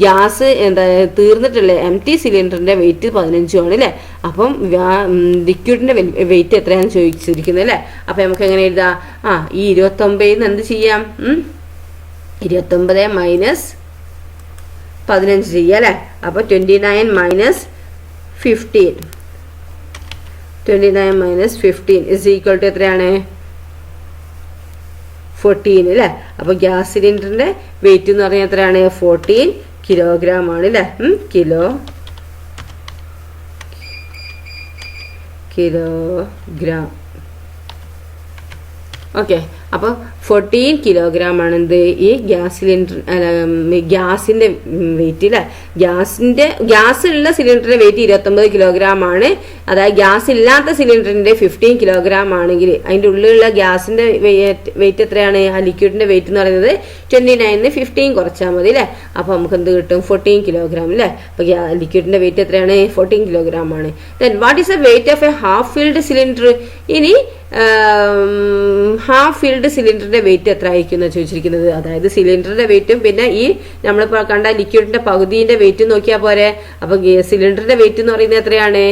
ഗ്യാസ് എന്താ തീർന്നിട്ടുള്ള എം ടി സിലിണ്ടറിന്റെ വെയിറ്റ് 15 ആണ് അല്ലേ? അപ്പം ലിക്വിഡിന്റെ വെയിറ്റ് എത്രയാണെന്ന് ചോദിച്ചിരിക്കുന്നത് അല്ലേ? അപ്പൊ നമുക്ക് എങ്ങനെ എഴുതാം? ഈ 29 എന്ത് ചെയ്യാം? 29 - 15 ചെയ്യാം അല്ലെ? അപ്പൊ 29 - 15 29 - 15 ഇസ് ഈക്വൽ ടു എത്രയാണ്? 14 അല്ലെ? അപ്പൊ ഗ്യാസ് സിലിണ്ടറിന്റെ വെയിറ്റ് എന്ന് പറഞ്ഞാൽ എത്രയാണ്? 14 കിലോഗ്രാം ആണ് അല്ലെ? കിലോഗ്രാം. ഓക്കെ. അപ്പോൾ 14 കിലോഗ്രാം ആണ് എന്ത്? ഈ ഗ്യാസ് സിലിണ്ടർ ഗ്യാസിന്റെ വെയിറ്റ് അല്ലേ? ഗ്യാസ് ഉള്ള സിലിണ്ടറിന്റെ വെയിറ്റ് 29 കിലോഗ്രാം ആണ്. അതായത് ഗ്യാസ് ഇല്ലാത്ത സിലിണ്ടറിന്റെ 15 കിലോഗ്രാം ആണെങ്കിൽ അതിൻ്റെ ഉള്ളിലുള്ള ഗ്യാസിന്റെ വെയിറ്റ് എത്രയാണ്? ആ ലിക്വിഡിന്റെ വെയിറ്റ് എന്ന് പറയുന്നത് 29 15 കുറച്ചാൽ മതി അല്ലേ? അപ്പോൾ നമുക്ക് എന്ത് കിട്ടും? 14 കിലോഗ്രാം അല്ലേ? അപ്പോൾ ലിക്വിഡിന്റെ വെയിറ്റ് എത്രയാണ്? 14 കിലോഗ്രാം ആണ്. Then what is the weight of A half filled cylinder? ഇനി ഹാഫ് ഫിൽഡ് സിലിണ്ടറിന്റെ വെയിറ്റ് എത്ര ആയിരിക്കും എന്ന് ചോദിച്ചിരിക്കുന്നത്. അതായത് സിലിണ്ടറിന്റെ വെയിറ്റും പിന്നെ ഈ നമ്മളിപ്പോൾ കണ്ട ലിക്വിഡിന്റെ പകുതിന്റെ വെയിറ്റ് നോക്കിയാൽ പോരെ. അപ്പൊ സിലിണ്ടറിന്റെ വെയിറ്റ് എന്ന് പറയുന്നത് എത്രയാണ്?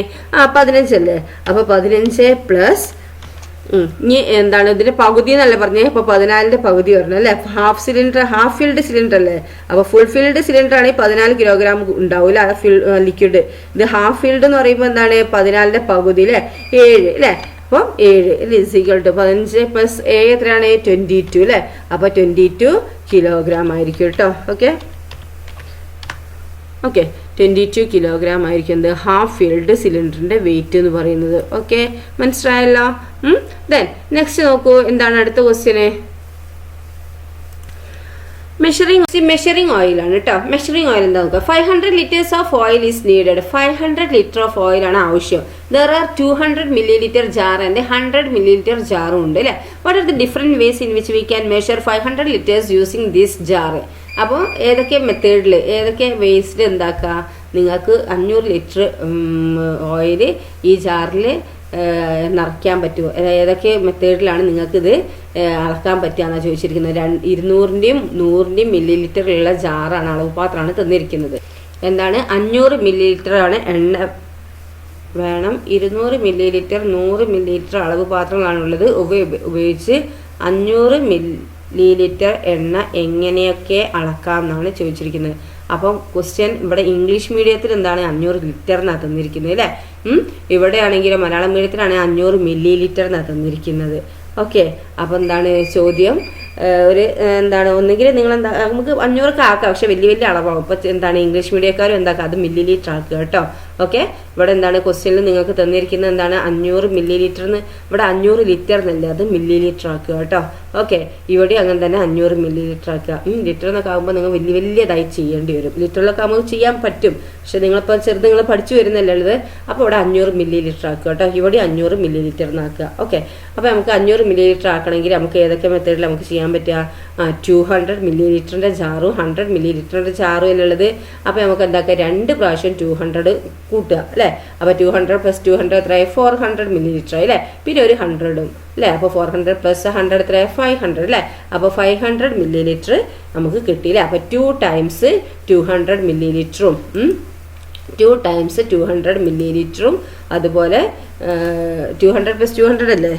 15 അല്ലേ? അപ്പൊ 15 പ്ലസ് ഇനി എന്താണ് ഇതിന്റെ പകുതി എന്നല്ലേ പറഞ്ഞേ? അപ്പൊ 14ന്റെ പകുതി പറഞ്ഞു അല്ലെ? ഹാഫ് ഫിൽഡ് സിലിണ്ടർ അല്ലേ? അപ്പൊ ഫുൾ ഫിൽഡ് സിലിണ്ടർ ആണെങ്കിൽ 14 കിലോഗ്രാം ഉണ്ടാവൂല ലിക്വിഡ്. ഇത് ഹാഫ് ഫിൽഡ് എന്ന് പറയുമ്പോൾ എന്താണ്? 14ന്റെ പകുതി അല്ലെ? 7 അല്ലെ? അപ്പോൾ 7 ഇസ് ഈക്വൽ ടു 15 + 7 എത്രയാണ്? 22 അല്ലേ? അപ്പോൾ 22 കിലോഗ്രാം ആയിരിക്കും കേട്ടോ. ഓക്കെ. 22 കിലോഗ്രാം ആയിരിക്കും എന്ത് ഹാഫ് ഫിൽഡ് സിലിണ്ടറിൻ്റെ വെയിറ്റ് എന്ന് പറയുന്നത്. ഓക്കെ, മനസ്സിലായല്ലോ? ദെൻ നെക്സ്റ്റ് നോക്കൂ, എന്താണ് അടുത്ത ക്വസ്റ്റ്യന്? മെഷറിംഗ് ഓയിലാണ് കേട്ടോ. മെഷറിംഗ് ഓയിൽ എന്താ നോക്കുക. 500 liters of oil is needed. 500 litre of ഓയിലാണ് ആവശ്യം. There are 200 milliliter jar and 100 milliliter ജാറും ഉണ്ട് അല്ലേ. What are the different ways in which we can measure 500 liters using this jar? അപ്പോൾ ഏതൊക്കെ മെത്തേഡിൽ, ഏതൊക്കെ വേസിൽ എന്താക്കുക, നിങ്ങൾക്ക് 500 ലിറ്റർ ഓയിൽ ഈ ജാറിൽ നിറയ്ക്കാൻ പറ്റുമോ? ഏതൊക്കെ മെത്തേഡിലാണ് നിങ്ങൾക്കിത് അളക്കാൻ പറ്റുകയെന്നാണ് ചോദിച്ചിരിക്കുന്നത്. 200ൻ്റെയും 100ൻ്റെയും മില്ലിലിറ്ററുള്ള ജാറാണ്, അളവ് പാത്രമാണ് തന്നിരിക്കുന്നത്. എന്താണ് 500 milliliter ആണ് എണ്ണ വേണം. 200 milliliter 100 milliliter അളവ് പാത്രങ്ങളാണുള്ളത്. ഉപയോഗിച്ച് 500 milliliter എണ്ണ എങ്ങനെയൊക്കെ അളക്കാം എന്നാണ് ചോദിച്ചിരിക്കുന്നത്. അപ്പം ക്വസ്റ്റ്യൻ ഇവിടെ ഇംഗ്ലീഷ് മീഡിയത്തിൽ എന്താണ് 500 ലിറ്റർ എന്നാണ് തന്നിരിക്കുന്നത് അല്ലേ. ഇവിടെ ആണെങ്കിലും മലയാളം മീഡിയത്തിലാണ് 500 milliliter എന്നാണ് തന്നിരിക്കുന്നത്. ഓക്കെ, അപ്പോൾ എന്താണ് ചോദ്യം? ഒരു എന്താണ് ഒന്നുകിൽ നിങ്ങൾ എന്താ നമുക്ക് 500 ആക്കാം, പക്ഷെ വലിയ വലിയ അളവാകും. ഇപ്പോൾ എന്താണ് ഇംഗ്ലീഷ് മീഡിയക്കാരും എന്താക്കുക, അത് മില്ലിലിറ്റർ ആക്കുക കേട്ടോ. ഓക്കെ, ഇവിടെ എന്താണ് ക്വസ്റ്റ്യനിൽ നിങ്ങൾക്ക് തന്നിരിക്കുന്നത് എന്താണ് 500 milliliter എന്ന്. ഇവിടെ 500 ലിറ്റർ എന്നല്ല, അത് മില്ലിലിറ്റർ ആക്കുക കേട്ടോ. ഓക്കെ, ഇവിടെ അങ്ങനെ തന്നെ 500 milliliter ആക്കുക. ലിറ്റർ എന്നൊക്കെ ആകുമ്പോൾ നിങ്ങൾ വലിയ വലിയതായി ചെയ്യേണ്ടി വരും. ലിറ്ററിലൊക്കെ നമുക്ക് ചെയ്യാൻ പറ്റും, പക്ഷെ നിങ്ങളിപ്പോൾ ചെറുത് നിങ്ങൾ പഠിച്ചു വരുന്നല്ലേ ഉള്ളത്. അപ്പോൾ ഇവിടെ 500 milliliter ആക്കുക കേട്ടോ. ഇവിടെ 500 milliliter എന്നാക്കുക. ഓക്കെ, അപ്പോൾ നമുക്ക് 500 milliliter ആക്കണമെങ്കിൽ നമുക്ക് ഏതൊക്കെ മെത്തേഡിൽ നമുക്ക് ചെയ്യാൻ പറ്റുക? 200 milliliter ജാറും 100 milliliter ജാറും അല്ലുള്ളത്. അപ്പോൾ നമുക്ക് എന്താക്കുക, 2 പ്രാവശ്യം 200 കൂട്ടുക അല്ലേ. അപ്പോൾ 200 + 200 എത്രയായി? 400 milliliter ആയി അല്ലേ. പിന്നെ ഒരു 100ഉം അല്ലേ. അപ്പോൾ 400 + 100 എത്രയായി? 500 അല്ലേ. അപ്പോൾ 500 milliliter നമുക്ക് കിട്ടിയില്ലേ. അപ്പോൾ 2 times 200 milliliter 2 times 200 milliliter അതുപോലെ 200 + 200 അല്ലേ.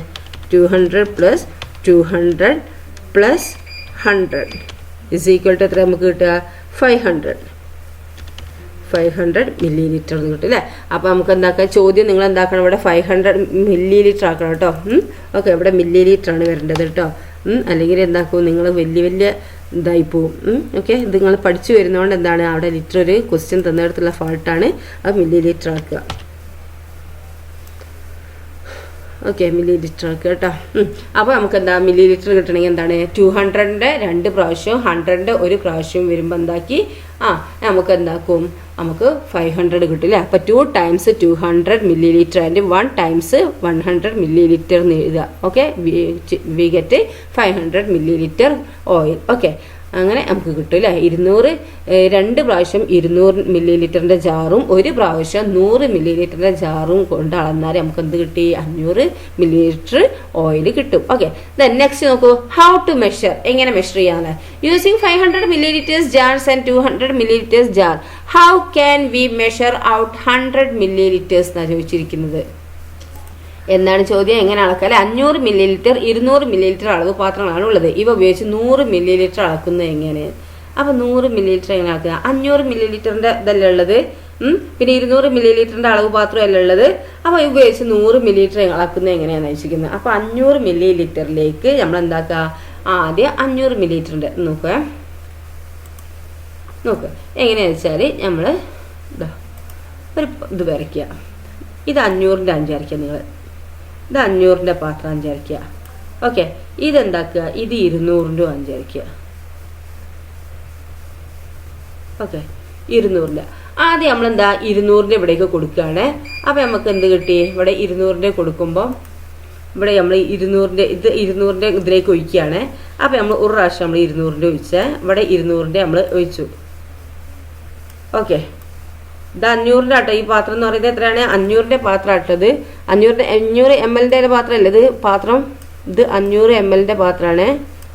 200 + 200 + 100 = എത്ര നമുക്ക് കിട്ടുക? 500 milliliter എന്ന് കിട്ടും അല്ലേ. അപ്പോൾ നമുക്ക് എന്താക്കാം, ചോദ്യം നിങ്ങൾ എന്താക്കണം, ഇവിടെ 500 milliliter ആക്കണം കേട്ടോ. ഓക്കെ, ഇവിടെ മില്ലിലിറ്റർ ആണ് വരേണ്ടത് കേട്ടോ. അല്ലെങ്കിൽ എന്താക്കും, നിങ്ങൾ വലിയ വലിയ ഇതായി പോവും. ഓക്കെ, ഇത് നിങ്ങൾ പഠിച്ചു വരുന്നതുകൊണ്ട് എന്താണ് അവിടെ ലിറ്റർ ഒരു ക്വസ്റ്റ്യൻ തന്നിടത്തുള്ള ഫാൾട്ടാണ്. അത് മില്ലിലിറ്റർ ആക്കുക. ഓക്കെ, മില്ലിലിറ്റർ ആക്കുക കേട്ടോ. അപ്പോൾ നമുക്ക് എന്താ മില്ലിലിറ്റർ കിട്ടണമെങ്കിൽ എന്താണ് 200ൻ്റെ 2 പ്രാവശ്യവും 100ൻ്റെ 1 പ്രാവശ്യവും വരുമ്പോൾ എന്താക്കി നമുക്ക് എന്താക്കും, നമുക്ക് 500 കിട്ടില്ല. അപ്പോൾ 2 times 200 milliliter and 1 times 100 milliliter എന്ന് എഴുതുക. Okay, we get 500 milliliter oil. Okay, അങ്ങനെ നമുക്ക് കിട്ടും അല്ലേ. 2 പ്രാവശ്യം 200 milliliter ജാറും 1 പ്രാവശ്യം 100 milliliter ജാറും കൊണ്ട് അളന്നാൽ നമുക്ക് എന്ത് കിട്ടി? 500 milliliter ഓയിൽ കിട്ടും. ഓക്കെ, ദെൻ നെക്സ്റ്റ് നോക്കൂ, ഹൗ ടു മെഷർ, എങ്ങനെ മെഷർ ചെയ്യാനാണ്. Using 500 milliliter jars and 200 milliliter jar, how can we measure out 100 milliliter എന്നാണ് ചോദിച്ചിരിക്കുന്നത്. എന്താണ് ചോദ്യം? എങ്ങനെ അളക്കുക അല്ലെ. 500 milliliter 200 milliliter അളവ് പാത്രങ്ങളാണ് ഉള്ളത്. ഇവ ഉപയോഗിച്ച് 100 milliliter അളക്കുന്നത് എങ്ങനെ? അപ്പോൾ 100 milliliter എങ്ങനെ അളക്കുക? 500 milliliter ഇതല്ലേ ഉള്ളത്, പിന്നെ 200 milliliter അളവ് പാത്രമല്ല ഉള്ളത്. അപ്പോൾ ഉപയോഗിച്ച് 100 milliliter അളക്കുന്നത് എങ്ങനെയാണെന്ന് വെച്ചിരിക്കുന്നത്. അപ്പോൾ 500 milliliterലേക്ക് നമ്മൾ എന്താക്കുക, ആദ്യം 500 milliliter നോക്കുക എങ്ങനെയാണെന്ന് വെച്ചാൽ നമ്മൾ ഒരു ഇത് വരയ്ക്കുക. ഇത് 500ൻ്റെ 5 വരയ്ക്കുക. നിങ്ങൾ ഇത് 500ൻ്റെ പാത്രം 5 വരയ്ക്കുക. ഓക്കെ, ഇതെന്താക്കുക, ഇത് 200ൻ്റെ 5 വരയ്ക്കുക. ഓക്കെ, 200ൻ്റെ ആദ്യം നമ്മളെന്താ 200ൻ്റെ ഇവിടേക്ക് കൊടുക്കുകയാണ്. അപ്പോൾ നമുക്ക് എന്ത് കിട്ടി? ഇവിടെ 200ൻ്റെ കൊടുക്കുമ്പോൾ ഇവിടെ നമ്മൾ 200ൻ്റെ 200ൻ്റെ ഇതിലേക്ക് ഒഴിക്കുകയാണ്. അപ്പോൾ നമ്മൾ ഒരു പ്രാവശ്യം നമ്മൾ 200ൻ്റെ ഒഴിച്ചാൽ ഇവിടെ 200ൻ്റെ നമ്മൾ ഒഴിച്ചു. ഓക്കെ, ഇത് 500ൻ്റെ ആട്ടോ. ഈ പാത്രം എന്ന് പറയുന്നത് എത്രയാണ്? 500ൻ്റെ പാത്രം ആട്ടത്. 500 ml പാത്രമല്ല ഇത് പാത്രം. ഇത് 500 ml പാത്രമാണ്.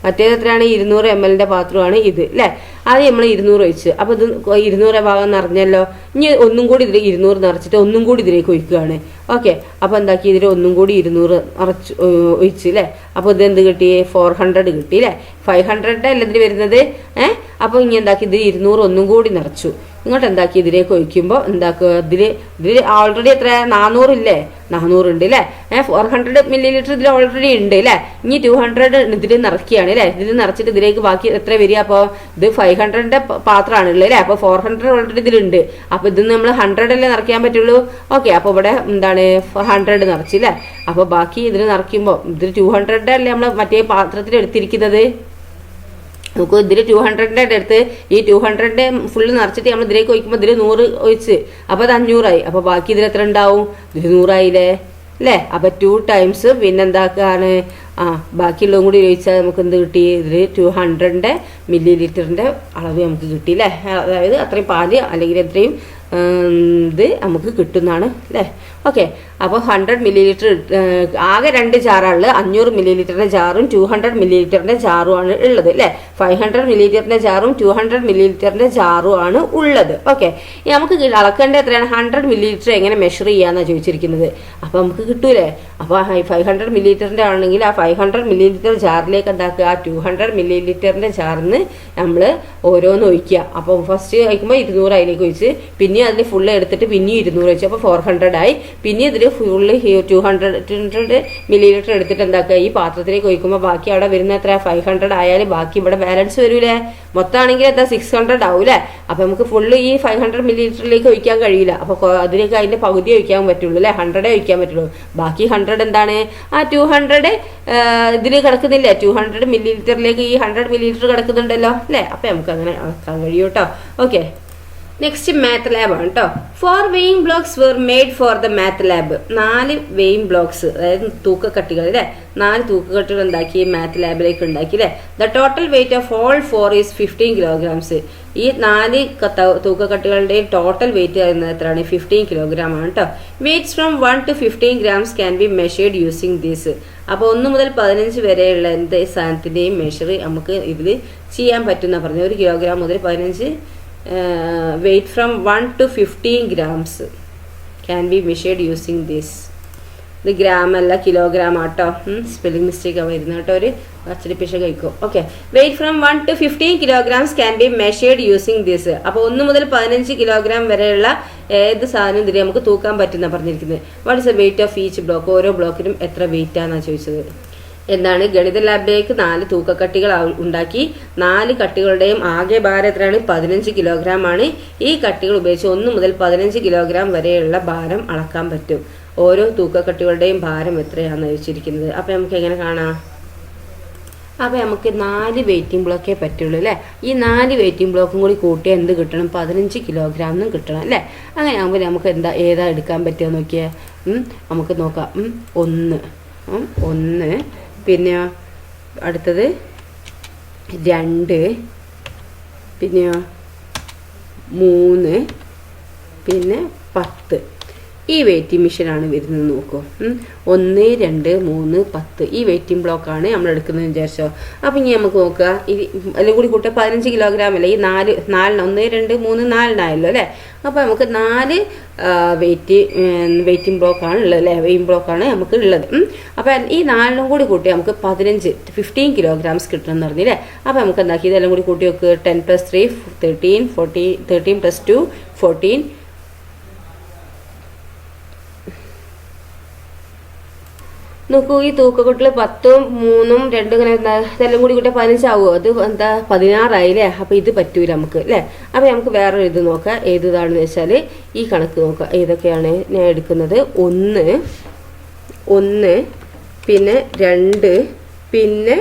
മറ്റേത് എത്രയാണ്? 200 ml പാത്രമാണ് ഇത് അല്ലേ. ആദ്യം നമ്മൾ 200 ഒഴിച്ച്, അപ്പോൾ ഇത് 200 ഭാഗം നിറഞ്ഞല്ലോ. ഇനി ഒന്നും കൂടി ഇതിൽ 200 നിറച്ചിട്ട് ഒന്നും കൂടി ഇതിലേക്ക് ഒഴിക്കുകയാണ്. ഓക്കെ, അപ്പോൾ എന്താക്കി, ഇതിൽ ഒന്നും കൂടി 200 ഒഴിച്ച് അല്ലേ. അപ്പോൾ ഇത് എന്ത് കിട്ടി? 400 കിട്ടി അല്ലേ. 500 അല്ല ഇതിൽ വരുന്നത്. അപ്പോൾ ഇനി എന്താക്കി, ഇത് 200 ഒന്നും കൂടി നിറച്ചു. ഇങ്ങോട്ട് എന്താക്കി ഇതിലേക്ക് ഒഴിക്കുമ്പോൾ എന്താക്കുക, ഇതിൽ ഓൾറെഡി എത്ര 400 ഇല്ലേ, 400 ഉണ്ട് അല്ലേ, 400 ml ഇതിൽ ഓൾറെഡി ഉണ്ട് അല്ലേ. ഇനി 200 ഇതിൽ നിറയ്ക്കുകയാണ് അല്ലേ. ഇതിൽ നിറച്ചിട്ട് ഇതിലേക്ക് ബാക്കി എത്ര വരിക, അപ്പോൾ ഇത് 500ന്റെ പാത്രമാണുള്ളത് അല്ലേ. അപ്പോൾ 400 ഓൾറെഡി ഇതിലുണ്ട്. അപ്പോൾ ഇതിൽ നമ്മൾ 100 അല്ലേ നിറയ്ക്കാൻ പറ്റുള്ളൂ. ഓക്കെ, അപ്പോൾ ഇവിടെ എന്താണ് 100 നിറച്ചില്ലേ. അപ്പോൾ ബാക്കി ഇതിൽ നിറയ്ക്കുമ്പോൾ ഇതിൽ 200 അല്ലേ നമ്മൾ മറ്റേ പാത്രത്തിൽ എടുത്തിരിക്കുന്നത്. നമുക്ക് ഇതിൽ 200ന്റെ അടുത്ത് ഈ 200ന്റെ ഫുള്ള് നിറച്ചിട്ട് നമ്മൾ ഇതിലേക്ക് ഒഴിക്കുമ്പോൾ ഇതിൽ 100 ഒഴിച്ച് അപ്പോൾ അത് 500 ആയി. അപ്പോൾ ബാക്കി ഇതിൽ എത്ര ഉണ്ടാവും, ഇതിൽ 100 ആയില്ലേ അല്ലേ. അപ്പോൾ 2 ടൈംസ് പിന്നെന്താക്കാണ്, ബാക്കിയുള്ളതും കൂടി ഒഴിച്ചാൽ നമുക്ക് എന്ത് കിട്ടി, ഇതിൽ 200 ml അളവ് നമുക്ക് കിട്ടി അല്ലേ. അതായത് അത്രയും പാല് അല്ലെങ്കിൽ എത്രയും ഇത് നമുക്ക് കിട്ടുന്നതാണ് അല്ലേ. ഓക്കെ, അപ്പോൾ 100 ml ആകെ 2 ജാറാണുള്ളത്. 500 ml ജാറും 200 ml ജാറുമാണ് ഉള്ളത് അല്ലേ. 500 ml ജാറും 200 ml ജാറും ആണ് ഉള്ളത്. ഓക്കെ, നമുക്ക് അളക്കേണ്ട എത്രയാണ്, 100 ml എങ്ങനെ മെഷർ ചെയ്യാന്നാണ് ചോദിച്ചിരിക്കുന്നത്. അപ്പോൾ നമുക്ക് കിട്ടൂലേ. അപ്പോൾ 500 ml ആണെങ്കിൽ ആ 500 ml ജാറിലേക്ക് ഉണ്ടാക്കുക, ആ 200 ml ജാറിന്ന് നമ്മൾ ഓരോന്ന് ഒഴിക്കുക. അപ്പോൾ ഫസ്റ്റ് ഒഴിക്കുമ്പോൾ 200 അതിലേക്ക് ഒഴിച്ച്, പിന്നെ അതിൽ ഫുള്ള് എടുത്തിട്ട് പിന്നെ 200 ഒഴിച്ചു, അപ്പോൾ 400 ആയി. പിന്നെ ഇതിൽ ഫുള്ള് 200 ml എടുത്തിട്ട് എന്താക്കുക, ഈ പാത്രത്തിലേക്ക് ഒഴിക്കുമ്പോൾ ബാക്കി അവിടെ വരുന്ന എത്ര 500 ആയാലും ബാക്കി ഇവിടെ ബാലൻസ് വരൂലേ. മൊത്തമാണെങ്കിൽ എന്താ 600 ആവൂലേ. അപ്പോൾ നമുക്ക് ഫുള്ള് ഈ 500 ml ഒഴിക്കാൻ കഴിയില്ല. അപ്പോൾ അതിലേക്ക് അതിൻ്റെ പകുതി ഒഴിക്കാൻ പറ്റുള്ളൂ അല്ലേ, 100 ഒഴിക്കാൻ പറ്റുള്ളൂ. ബാക്കി 100 എന്താണ്, ആ 200 ഇതിൽ കിടക്കുന്നില്ലേ, 200 ml ഈ 100 ml കിടക്കുന്നുണ്ടല്ലോ അല്ലേ. അപ്പം നമുക്ക് അങ്ങനെ അളക്കാൻ കഴിയും കേട്ടോ. ഓക്കെ, നെക്സ്റ്റ് മാത്ത് ലാബ് ആണ് കേട്ടോ. 4 weighing blocks were made for the math lab. 4 weighing blocks, അതായത് തൂക്കക്കട്ടികൾ അല്ലേ, 4 തൂക്കക്കട്ടികൾ ഉണ്ടാക്കി മാത്ത് ലാബിലേക്ക് ഉണ്ടാക്കി അല്ലേ. The total weight of all 4 is 15 kilograms. ഈ 4 തൂക്കക്കട്ടികളുടെയും ടോട്ടൽ വെയിറ്റ് പറയുന്നത് എത്രയാണ്, 15 kilogram ആണ് കേട്ടോ. Weights from 1 to 15 grams can be measured using these. അപ്പോൾ 1 മുതൽ 15 വരെയുള്ള എന്ത് സാധനത്തിൻ്റെയും മെഷർ നമുക്ക് ഇതിൽ ചെയ്യാൻ പറ്റുന്ന പറഞ്ഞു. 1 kilogram മുതൽ 15 weight from 1 to 15 grams can be measured using this. ഇത് ഗ്രാം അല്ല കിലോഗ്രാം ആട്ടോ, സ്പെല്ലിംഗ് മിസ്റ്റേക്ക് വരുന്ന കേട്ടോ, ഒരു അച്ചടിപ്പിച്ച കഴിക്കും. Okay, weight from 1 to 15 kilograms can be measured using this. അപ്പോൾ 1 മുതൽ 15 kilogram വരെയുള്ള ഏത് സാധനം ഇതിൽ നമുക്ക് തൂക്കാൻ പറ്റുന്ന പറഞ്ഞിരിക്കുന്നത്. What is the weight of each block, ഓരോ ബ്ലോക്കിനും എത്ര വെയിറ്റ് ആണെന്നാണ് ചോദിച്ചത്. എന്താണ്, ഗണിത ലാബിലേക്ക് 4 തൂക്കക്കട്ടികൾ ഉണ്ടാക്കി. 4 കട്ടികളുടെയും ആകെ ഭാരം എത്രയാണ്, 15 kilogram ആണ്. ഈ കട്ടികൾ ഉപയോഗിച്ച് 1 മുതൽ 15 kilogram വരെയുള്ള ഭാരം അളക്കാൻ പറ്റും. ഓരോ തൂക്കക്കട്ടികളുടെയും ഭാരം എത്രയാണെന്ന് ചോദിച്ചിരിക്കുന്നത്. അപ്പം നമുക്ക് എങ്ങനെ കാണാം, അപ്പോൾ നമുക്ക് 4 വെയിറ്റിംഗ് ബ്ലോക്കേ പറ്റുള്ളൂ അല്ലേ. ഈ 4 വെയിറ്റിംഗ് ബ്ലോക്കും കൂടി കൂട്ടിയാൽ എന്ത് കിട്ടണം, 15 kilogram കിട്ടണം അല്ലേ. അങ്ങനെ ആകുമ്പോൾ നമുക്ക് ഏതാ എടുക്കാൻ പറ്റുക നോക്കിയാൽ നമുക്ക് നോക്കാം. 1, പിന്നെ അടുത്തത് 2, പിന്നെ 3, പിന്നെ 10. ഈ വെയിറ്റിംഗ് മെഷീനാണ് വരുന്നത് നോക്കൂ. 1, 2, 3, 10 ഈ വെയിറ്റിംഗ് ബ്ലോക്കാണ് നമ്മൾ എടുക്കുന്നതെന്ന് വിചാരിച്ചോ. അപ്പം ഇനി നമുക്ക് നോക്കുക, എല്ലാം കൂടി കൂട്ടുക 15 kilogram അല്ലേ. ഈ 4 1, 2, 3, 4 അല്ലേ. അപ്പോൾ നമുക്ക് 4 വെയിറ്റിംഗ് ബ്ലോക്കാണ് ഉള്ളത് അല്ലേ, വെയിറ്റിംഗ് ബ്ലോക്കാണ് നമുക്ക് ഉള്ളത്. അപ്പം ഈ 4 കൂടി കൂട്ടി നമുക്ക് 15 kilograms കിട്ടണം എന്ന് പറഞ്ഞില്ലേ. അപ്പോൾ നമുക്ക് എന്താക്കി ഇതെല്ലാം കൂടി കൂട്ടി വെക്ക്. 10 + 3 13, 13 + 2 14. നോക്കൂ, ഈ തൂക്കക്കുട്ടിൽ 10ഉം 3ഉം 2 ഇങ്ങനെ ഇതെല്ലാം കൂടി കൂട്ടിയാൽ 15 ആവുമോ, അത് എന്താ 16 ആയില്ലേ. അപ്പോൾ ഇത് പറ്റൂല നമുക്ക് അല്ലേ. അപ്പോൾ നമുക്ക് വേറൊരു ഇത് നോക്കാം. ഏതാണെന്ന് വെച്ചാൽ ഈ കണക്ക് നോക്കാം. ഏതൊക്കെയാണ് ഞാൻ എടുക്കുന്നത്. 1, പിന്നെ 2, പിന്നെ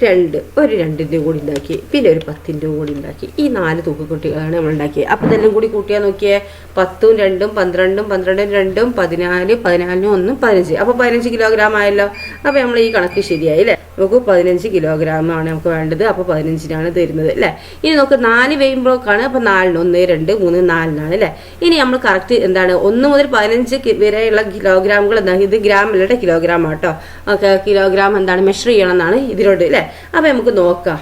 2, ഒരു 2ൻ്റെ കൂടി ഉണ്ടാക്കി, പിന്നെ ഒരു 10ൻ്റെ കൂടി ഉണ്ടാക്കി. ഈ 4 തൂക്കക്കുട്ടികളാണ് നമ്മൾ ഉണ്ടാക്കിയത്. അപ്പോൾ ഇതെല്ലാം കൂടി കൂട്ടിയാൽ നോക്കിയേ 10ഉം 2ഉം 12ഉം 12ഉം 2ഉം 14, 14നും 1ഉം 15. അപ്പോൾ 15 kilogram ആയല്ലോ. അപ്പോൾ നമ്മൾ ഈ കണക്ക് ശരിയായി അല്ലേ. നമുക്ക് 15 kilogram ആണ് നമുക്ക് വേണ്ടത്. അപ്പോൾ 15നാണ് തരുന്നത് അല്ലേ. ഇനി നമുക്ക് 4 വെയിങ് ബ്ലോക്കാണ്. അപ്പോൾ 4, 1, 2, 3, 4 അല്ലേ. ഇനി നമ്മൾ കറക്റ്റ് എന്താണ് 1 മുതൽ 15 വരെയുള്ള കിലോഗ്രാമുകൾ എന്താണ്, ഇത് ഗ്രാമിലുള്ള കിലോഗ്രാം ആട്ടോ. ഓക്കെ, കിലോഗ്രാം എന്താണ് മെഷർ ചെയ്യണം എന്നാണ് ഇതിലോട്ട് അല്ലേ. അപ്പോൾ നമുക്ക് നോക്കാം.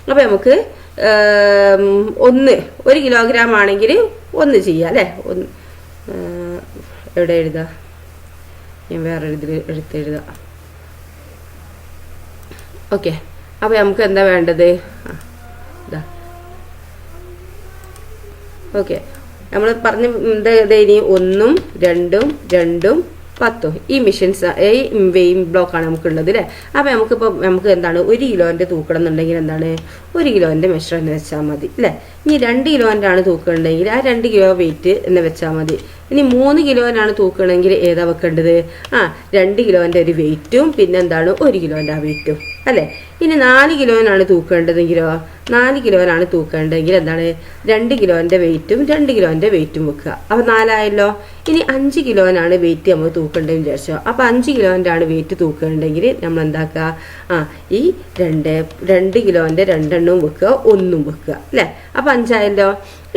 അപ്പോൾ നമുക്ക് 1 kilogram ആണെങ്കിൽ 1 ചെയ്യാം അല്ലേ. എവിടെ എഴുതാം, ഞാൻ വേറെ ഇതിൽ എഴുതാം. ഓക്കെ, അപ്പോൾ നമുക്ക് എന്താ വേണ്ടത്, ഇതാ ഓക്കെ, നമ്മൾ പറഞ്ഞ ഇനി 1ഉം 2ഉം 2ഉം 10 ഈ മെഷീൻസ് ഈ വെയിങ് ബ്ലോക്കാണ് നമുക്കുള്ളത് അല്ലേ. അപ്പോൾ നമുക്ക് എന്താണ് 1 കിലോൻ്റെ തൂക്കണം എന്നുണ്ടെങ്കിൽ എന്താണ് 1 കിലോൻ്റെ മെഷർ തന്നെ വെച്ചാൽ മതി അല്ലേ. ഇനി 2 കിലോൻ്റെ ആണ് തൂക്കണമെങ്കിൽ ആ 2 കിലോ വെയിറ്റ് തന്നെ വെച്ചാൽ മതി. ഇനി 3 കിലോനാണ് തൂക്കണമെങ്കിൽ ഏതാ വെക്കേണ്ടത്? 2 കിലോൻ്റെ ഒരു വെയിറ്റും പിന്നെ എന്താണ് 1 കിലോൻ്റെ ആ വെയിറ്റും അല്ലേ. ഇനി 4 കിലോനാണ് തൂക്കേണ്ടതെങ്കിലോ 4 കിലോനാണ് തൂക്കേണ്ടതെങ്കിൽ എന്താണ് 2 കിലോൻ്റെ വെയിറ്റും 2 കിലോൻ്റെ വെയിറ്റും വെക്കുക. അപ്പോൾ 4 ആയല്ലോ. ഇനി 5 കിലോനാണ് വെയിറ്റ് നമ്മൾ തൂക്കേണ്ടതെന്ന് വിചാരിച്ചോ. അപ്പോൾ 5 കിലോൻ്റെ ആണ് വെയിറ്റ് തൂക്കേണ്ടെങ്കിൽ നമ്മൾ എന്താക്കുക, ഈ 2 കിലോൻ്റെ 2 എണ്ണവും വെക്കുക 1ഉം വെക്കുക അല്ലേ. അപ്പോൾ 5 ആയല്ലോ.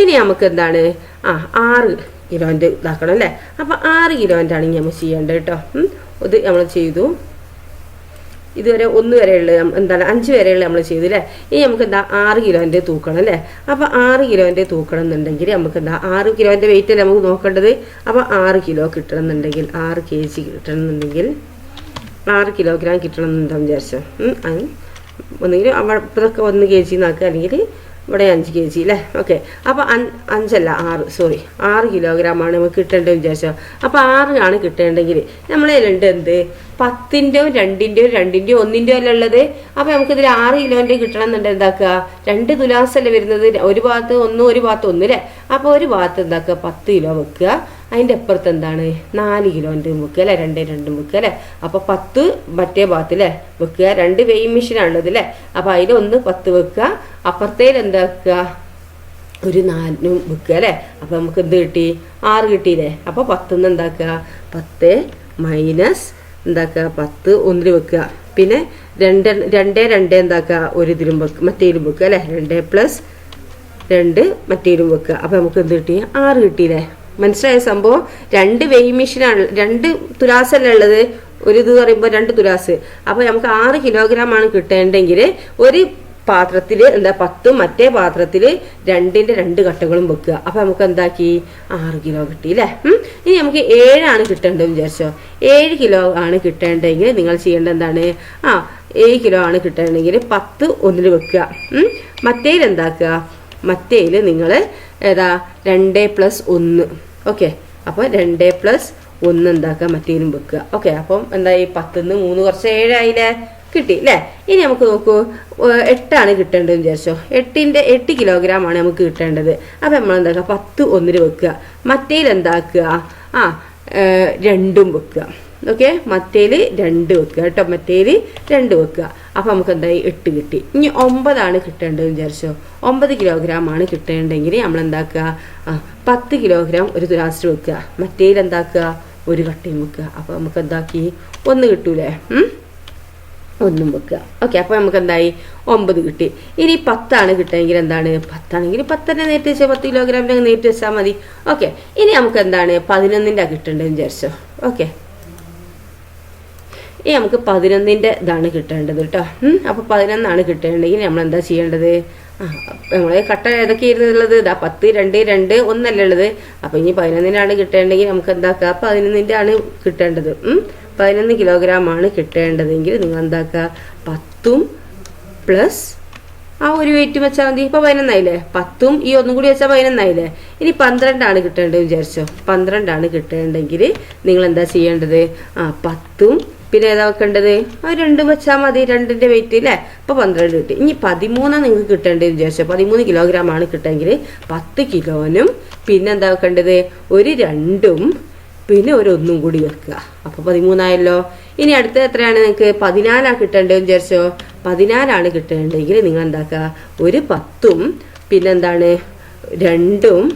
ഇനി നമുക്ക് എന്താണ് 6 കിലോൻ്റെ ഇതാക്കണം അല്ലേ. അപ്പോൾ 6 കിലോൻ്റെ ആണെങ്കിൽ നമ്മൾ ചെയ്യേണ്ടത് കേട്ടോ. ഇത് നമ്മൾ ചെയ്തു. ഇതുവരെ 1 വരെയുള്ള എന്താണ് 5 വരെയുള്ള നമ്മൾ ചെയ്തു അല്ലേ. ഇനി നമുക്ക് എന്താ 6 കിലോൻ്റെ തൂക്കണം അല്ലേ. അപ്പോൾ 6 കിലോൻ്റെ തൂക്കണം എന്നുണ്ടെങ്കിൽ നമുക്ക് എന്താ 6 കിലോൻ്റെ വെയിറ്റ് അല്ലേ നമുക്ക് നോക്കേണ്ടത്. അപ്പോൾ 6 കിലോ കിട്ടണം എന്നുണ്ടെങ്കിൽ 6 kg കിട്ടണം എന്നുണ്ടെങ്കിൽ 6 കിലോഗ്രാം കിട്ടണം എന്നുണ്ടാവും വിചാരിച്ചോ. ഒന്നുകിൽ ഇപ്പോഴൊക്കെ 1 kg എന്നാക്കുക, അല്ലെങ്കിൽ ഇവിടെ 5 kg അല്ലേ. ഓക്കെ, അപ്പോൾ 6 കിലോഗ്രാമാണ് നമുക്ക് കിട്ടേണ്ടതെന്ന് വിചാരിച്ചോ. അപ്പോൾ 6 ആണ് കിട്ടേണ്ടെങ്കിൽ നമ്മളതിലുണ്ട് എന്ത് 10ൻ്റെയോ 2ൻ്റെയോ 2ൻ്റെയോ 1ൻ്റെയോ അല്ല ഉള്ളത്. അപ്പോൾ നമുക്കിതിൽ 6 കിലോൻ്റെ കിട്ടണം എന്നുണ്ടെങ്കിൽ എന്താക്കുക 2 തുലാസല്ലേ വരുന്നത്. ഒരു ഭാഗത്ത് 1 ഒരു ഭാഗത്ത് 1 അല്ലേ. അപ്പോൾ ഒരു ഭാഗത്ത് എന്താക്കുക 10 കിലോ വെക്കുക. അതിൻ്റെ അപ്പുറത്ത് എന്താണ് 4 കിലോൻ്റെ വെക്കുക അല്ലേ. 2 2 വെക്കുക അല്ലേ. അപ്പോൾ 10 മറ്റേ ഭാഗത്ത് അല്ലേ വെക്കുക. 2 വെയിങ് മെഷീനാണുള്ളത് അല്ലേ. അപ്പോൾ അതിൽ 1 10 വെക്കുക. അപ്പുറത്തേൽ എന്താക്കുക ഒരു 4 വെക്കുക അല്ലേ. അപ്പോൾ നമുക്ക് എന്ത് കിട്ടി 6 കിട്ടിയില്ലേ. അപ്പോൾ 10 എന്താക്കുക 10 മൈനസ് എന്താക്കുക 10 1 വെക്കുക. പിന്നെ 2 എന്താക്കുക ഒരു ഇതിലും വെക്കുക മറ്റേലും വെക്കുക അല്ലേ. 2 + 2 മറ്റേലും വെക്കുക. അപ്പോൾ നമുക്ക് എന്ത് കിട്ടി 6 കിട്ടിയില്ലേ. മനസ്സിലായ സംഭവം. 2 വെയിങ് മെഷീനാണ്, 2 തുലാസല്ലേ ഉള്ളത്. ഒരു ഇത് പറയുമ്പോൾ 2 തുലാസ്. അപ്പോൾ നമുക്ക് 6 കിലോഗ്രാം ആണ് കിട്ടേണ്ടെങ്കിൽ ഒരു പാത്രത്തിൽ എന്താ 10 മറ്റേ പാത്രത്തിൽ 2ൻ്റെ 2 കട്ടകളും വെക്കുക. അപ്പോൾ നമുക്ക് എന്താക്കി 6 കിലോ കിട്ടി അല്ലേ. ഇനി നമുക്ക് 7 ആണ് കിട്ടേണ്ടതെന്ന് വിചാരിച്ചോ. 7 കിലോ ആണ് കിട്ടേണ്ടെങ്കിൽ നിങ്ങൾ ചെയ്യേണ്ടത് എന്താണ് 7 കിലോ ആണ് കിട്ടേണ്ടെങ്കിൽ 10 1 വെക്കുക. മറ്റേൽ എന്താക്കുക മറ്റേൽ നിങ്ങൾ ഏതാ 2 + 1 ഓക്കെ. അപ്പോൾ 2 + 1 എന്താക്കുക മറ്റേലും വെക്കുക. ഓക്കെ, അപ്പം എന്തായി 10ന്ന് 3 കുറച്ച് 7 ആയില്ലേ. കിട്ടി അല്ലേ. ഇനി നമുക്ക് നോക്കൂ 8 ആണ് കിട്ടേണ്ടതെന്ന് വിചാരിച്ചോ. 8 കിലോഗ്രാം ആണ് നമുക്ക് കിട്ടേണ്ടത്. അപ്പം നമ്മൾ എന്താക്കുക 10 1 വെക്കുക. മറ്റേൽ എന്താക്കുക 2ഉം വെക്കുക. ഓക്കെ, മറ്റേൽ 2 വെക്കുക കേട്ടോ. മറ്റേൽ 2 വെക്കുക. അപ്പം നമുക്ക് എന്തായി 8 കിട്ടി. ഇനി 9 ആണ് കിട്ടേണ്ടതെന്ന് വിചാരിച്ചോ. 9 കിലോഗ്രാം ആണ് കിട്ടേണ്ടെങ്കിൽ നമ്മൾ എന്താക്കുക 10 കിലോഗ്രാം ഒരു തുലാസിൽ വെക്കുക. മറ്റേൽ എന്താക്കുക ഒരു കട്ടയും വെക്കുക. അപ്പോൾ നമുക്ക് എന്താക്കി 1 കിട്ടൂലേ. 1 വെക്കുക. ഓക്കെ, അപ്പോൾ നമുക്ക് എന്തായി 9 കിട്ടി. ഇനി 10 ആണ് കിട്ടുമെങ്കിൽ എന്താണ് 10 ആണെങ്കിൽ 10 തന്നെ നേരിട്ട് വെച്ചാൽ 10 കിലോഗ്രാമിൻ്റെ നേരിട്ട് വെച്ചാൽ മതി. ഓക്കെ, ഇനി നമുക്ക് എന്താണ് 11ൻ്റെ കിട്ടേണ്ടതെന്ന് വിചാരിച്ചോ. ഓക്കെ, ഇനി നമുക്ക് 11ൻ്റെ ഇതാണ് കിട്ടേണ്ടത് കേട്ടോ. അപ്പോൾ 11 ആണ് കിട്ടേണ്ടെങ്കിൽ നമ്മൾ എന്താ ചെയ്യേണ്ടത് നമ്മൾ കട്ട ഏതൊക്കെയായിരുന്നുള്ളത് 10 2 2 1 അല്ലേ ഉള്ളത്. അപ്പോൾ ഇനി 11ൻ്റെ കിട്ടേണ്ടെങ്കിൽ നമുക്ക് എന്താക്കുക 11ൻ്റെ ആണ് കിട്ടേണ്ടത്. 11 കിലോഗ്രാം ആണ് കിട്ടേണ്ടതെങ്കിൽ നിങ്ങൾ എന്താക്കുക 10ഉം പ്ലസ് ഒരു വെയിറ്റ് വെച്ചാൽ മതി. ഇപ്പോൾ 11 ആയില്ലേ. 10ഉം ഈ 1 കൂടി വെച്ചാൽ 11 ആയില്ലേ. ഇനി 12 ആണ് കിട്ടേണ്ടത് വിചാരിച്ചോ. 12 ആണ് കിട്ടേണ്ടെങ്കിൽ നിങ്ങൾ എന്താ ചെയ്യേണ്ടത് 10ഉം പിന്നെ ഏതാ വെക്കേണ്ടത് 2 വെച്ചാൽ മതി. 2ൻ്റെ വെയിറ്റ് അല്ലേ. ഇപ്പോൾ 12 കിട്ടി. ഇനി 13 നിങ്ങൾക്ക് കിട്ടേണ്ടത് വിചാരിച്ചോ. 13 കിലോഗ്രാം ആണ് കിട്ടുമെങ്കിൽ 10 കിലോനും പിന്നെ എന്താ വെക്കേണ്ടത് ഒരു 2ഉം പിന്നെ ഒരു 1ഉം കൂടി വെക്കുക. അപ്പോൾ 13 ആയല്ലോ. ഇനി അടുത്ത എത്രയാണ് നിങ്ങൾക്ക് 14 കിട്ടേണ്ടതെന്ന് വിചാരിച്ചോ. 14 ആണ് കിട്ടേണ്ടെങ്കിൽ നിങ്ങൾ എന്താക്കുക ഒരു 10ഉം പിന്നെന്താണ് 2ഉം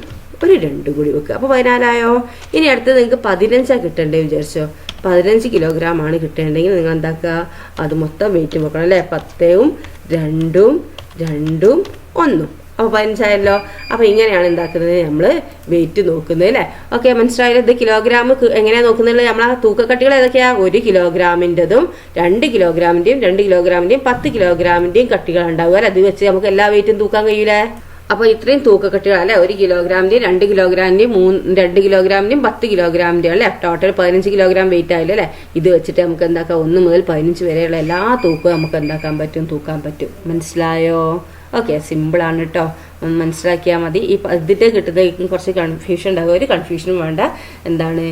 ഒരു 2 കൂടി വെക്കുക. അപ്പോൾ 14 ആയോ. ഇനി അടുത്തത് നിങ്ങൾക്ക് 15 കിട്ടേണ്ടതെന്ന് വിചാരിച്ചോ. 15 കിലോഗ്രാം ആണ് കിട്ടേണ്ടെങ്കിൽ നിങ്ങൾ എന്താക്കുക അത് മൊത്തം വെയിറ്റ് വെക്കണം അല്ലേ. 10ഉം 2ഉം 2ഉം 1ഉം. അപ്പോൾ 15 ആയല്ലോ. അപ്പോൾ ഇങ്ങനെയാണ് എന്താക്കുന്നത് നമ്മൾ വെയിറ്റ് നോക്കുന്നത് അല്ലേ. ഓക്കെ, മനസ്സിലായാലും ഇത് കിലോഗ്രാം എങ്ങനെയാണ് നോക്കുന്നത്. നമ്മൾ ആ തൂക്കക്കട്ടികൾ ഏതൊക്കെയാണ് 1 കിലോഗ്രാമിൻ്റെതും 2 കിലോഗ്രാമിൻ്റെയും 2 കിലോഗ്രാമിൻ്റെയും 10 കിലോഗ്രാമിൻ്റെയും കട്ടികൾ ഉണ്ടാവുക അല്ലേ. അത് വെച്ച് നമുക്ക് എല്ലാ വെയിറ്റും തൂക്കാൻ കഴിയൂലേ. അപ്പോൾ ഇത്രയും തൂക്കക്കട്ടികൾ അല്ലേ 1 കിലോഗ്രാമിൻ്റെയും 2 കിലോഗ്രാമിൻ്റെയും 2 കിലോഗ്രാമിൻ്റെയും 10 കിലോഗ്രാമിൻ്റെയും അല്ലേ. ടോട്ടൽ 15 കിലോഗ്രാം വെയിറ്റ് ആയില്ലേ അല്ലേ. ഇത് വെച്ചിട്ട് നമുക്ക് എന്താക്കാം 1 മുതൽ 15 വരെയുള്ള എല്ലാ തൂക്കവും നമുക്ക് എന്താക്കാൻ പറ്റും തൂക്കാൻ പറ്റും. മനസ്സിലായോ. ഓക്കെ, സിമ്പിളാണ് കേട്ടോ, മനസ്സിലാക്കിയാൽ മതി. ഈ ഇതിൻ്റെ കിട്ടുന്നത് കുറച്ച് കൺഫ്യൂഷൻ ഉണ്ടാകും, ഒരു കൺഫ്യൂഷനും വേണ്ട. എന്താണ്,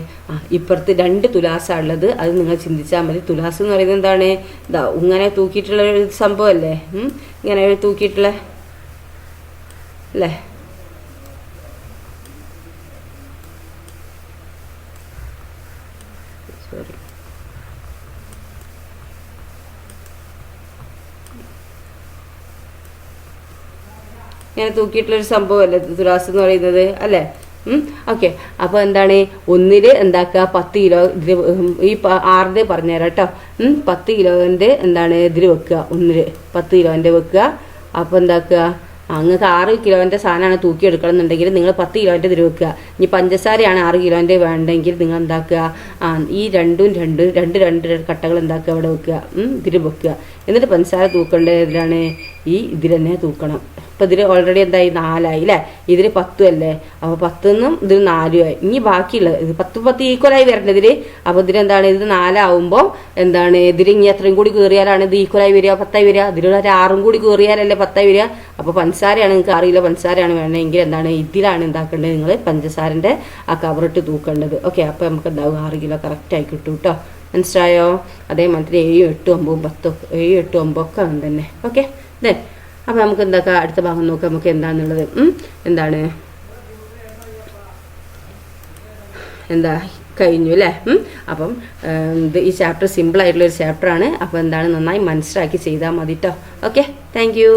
ഇപ്പുറത്ത് 2 തുലാസാണ് ഉള്ളത്, അത് നിങ്ങൾ ചിന്തിച്ചാൽ മതി. തുലാസ് എന്ന് പറയുന്നത് എന്താണ്, ഇതാ ഇങ്ങനെ തൂക്കിയിട്ടുള്ള ഒരു സംഭവമല്ലേ, ഇങ്ങനെ തൂക്കിയിട്ടുള്ള അല്ലേ. സോറി, ഇങ്ങനെ തൂക്കിയിട്ടുള്ളൊരു സംഭവമല്ലേ തുലാസ് എന്ന് പറയുന്നത് അല്ലേ. ഓക്കെ, അപ്പോൾ എന്താണ്, ഒന്നില് എന്താക്കുക 10 കിലോ ഇതിൽ ഈ 6 പറഞ്ഞുതരാം കേട്ടോ. 10 കിലോൻ്റെ എന്താണ് ഇതിൽ വെക്കുക, ഒന്നില് 10 കിലോൻ്റെ വെക്കുക. അപ്പോൾ എന്താക്കുക, നിങ്ങൾക്ക് 6 കിലോൻ്റെ സാധനമാണ് തൂക്കിയെടുക്കണം എന്നുണ്ടെങ്കിൽ നിങ്ങൾ 10 കിലോൻ്റെ ഇതിൽ വെക്കുക. ഇനി പഞ്ചസാരയാണ് 6 കിലോൻ്റെ വേണ്ടെങ്കിൽ നിങ്ങൾ എന്താക്കുക, ഈ രണ്ട് കട്ടകൾ എന്താക്കുക അവിടെ വെക്കുക, ഇതിൽ വെക്കുക. എന്നിട്ട് പഞ്ചസാര തൂക്കേണ്ടത് ഇതിലാണ്, ഈ ഇതിൽ തന്നെ തൂക്കണം. അപ്പോൾ ഇതിൽ ഓൾറെഡി എന്തായി 4 ആയി അല്ലേ, ഇതിൽ 10 അല്ലേ, അപ്പോൾ 10 ഇതിൽ 4 ആയി. ഇനി ബാക്കിയുള്ളത് ഇത് 10 ഈക്വലായി വരേണ്ടത് ഇതിൽ. അപ്പോൾ ഇതിലെന്താണ്, ഇത് 4 ആവുമ്പോൾ എന്താണ്, ഇതിൽ ഇനി എത്രയും കൂടി കയറിയാലാണ് ഇത് ഈക്വലായി വരിക, 10 ആയി വരിക. ഇതിലൊരു 6 കൂടി കയറിയാലല്ലേ 10 ആയി വരിക. അപ്പോൾ പഞ്ചസാരയാണ് നിങ്ങൾക്ക് 6 കിലോ പഞ്ചസാരയാണ് വേണമെങ്കിൽ എന്താണ്, ഇതിലാണ് എന്താക്കേണ്ടത്, നിങ്ങൾ പഞ്ചസാരൻ്റെ ആ കവറിട്ട് തൂക്കേണ്ടത്. ഓക്കെ, അപ്പോൾ നമുക്ക് എന്താകും 6 കിലോ കറക്റ്റായി കിട്ടും കേട്ടോ, മനസ്സിലായോ. അതേമാതിരി 7, 8, 9, 10 7, 8, 9 ഒക്കെ അങ്ങനെ തന്നെ. ഓക്കെ, ദെൻ അപ്പോൾ നമുക്ക് എന്താക്കാം, അടുത്ത ഭാഗം നോക്കാം നമുക്ക് എന്താണെന്നുള്ളത്. എന്താണ്, എന്താ കഴിഞ്ഞു അല്ലേ. അപ്പം ഈ ചാപ്റ്റർ സിമ്പിളായിട്ടുള്ളൊരു ചാപ്റ്ററാണ്. അപ്പോൾ എന്താണ്, നന്നായി മനസ്സിലാക്കി ചെയ്താൽ മതി കേട്ടോ. Okay, thank you.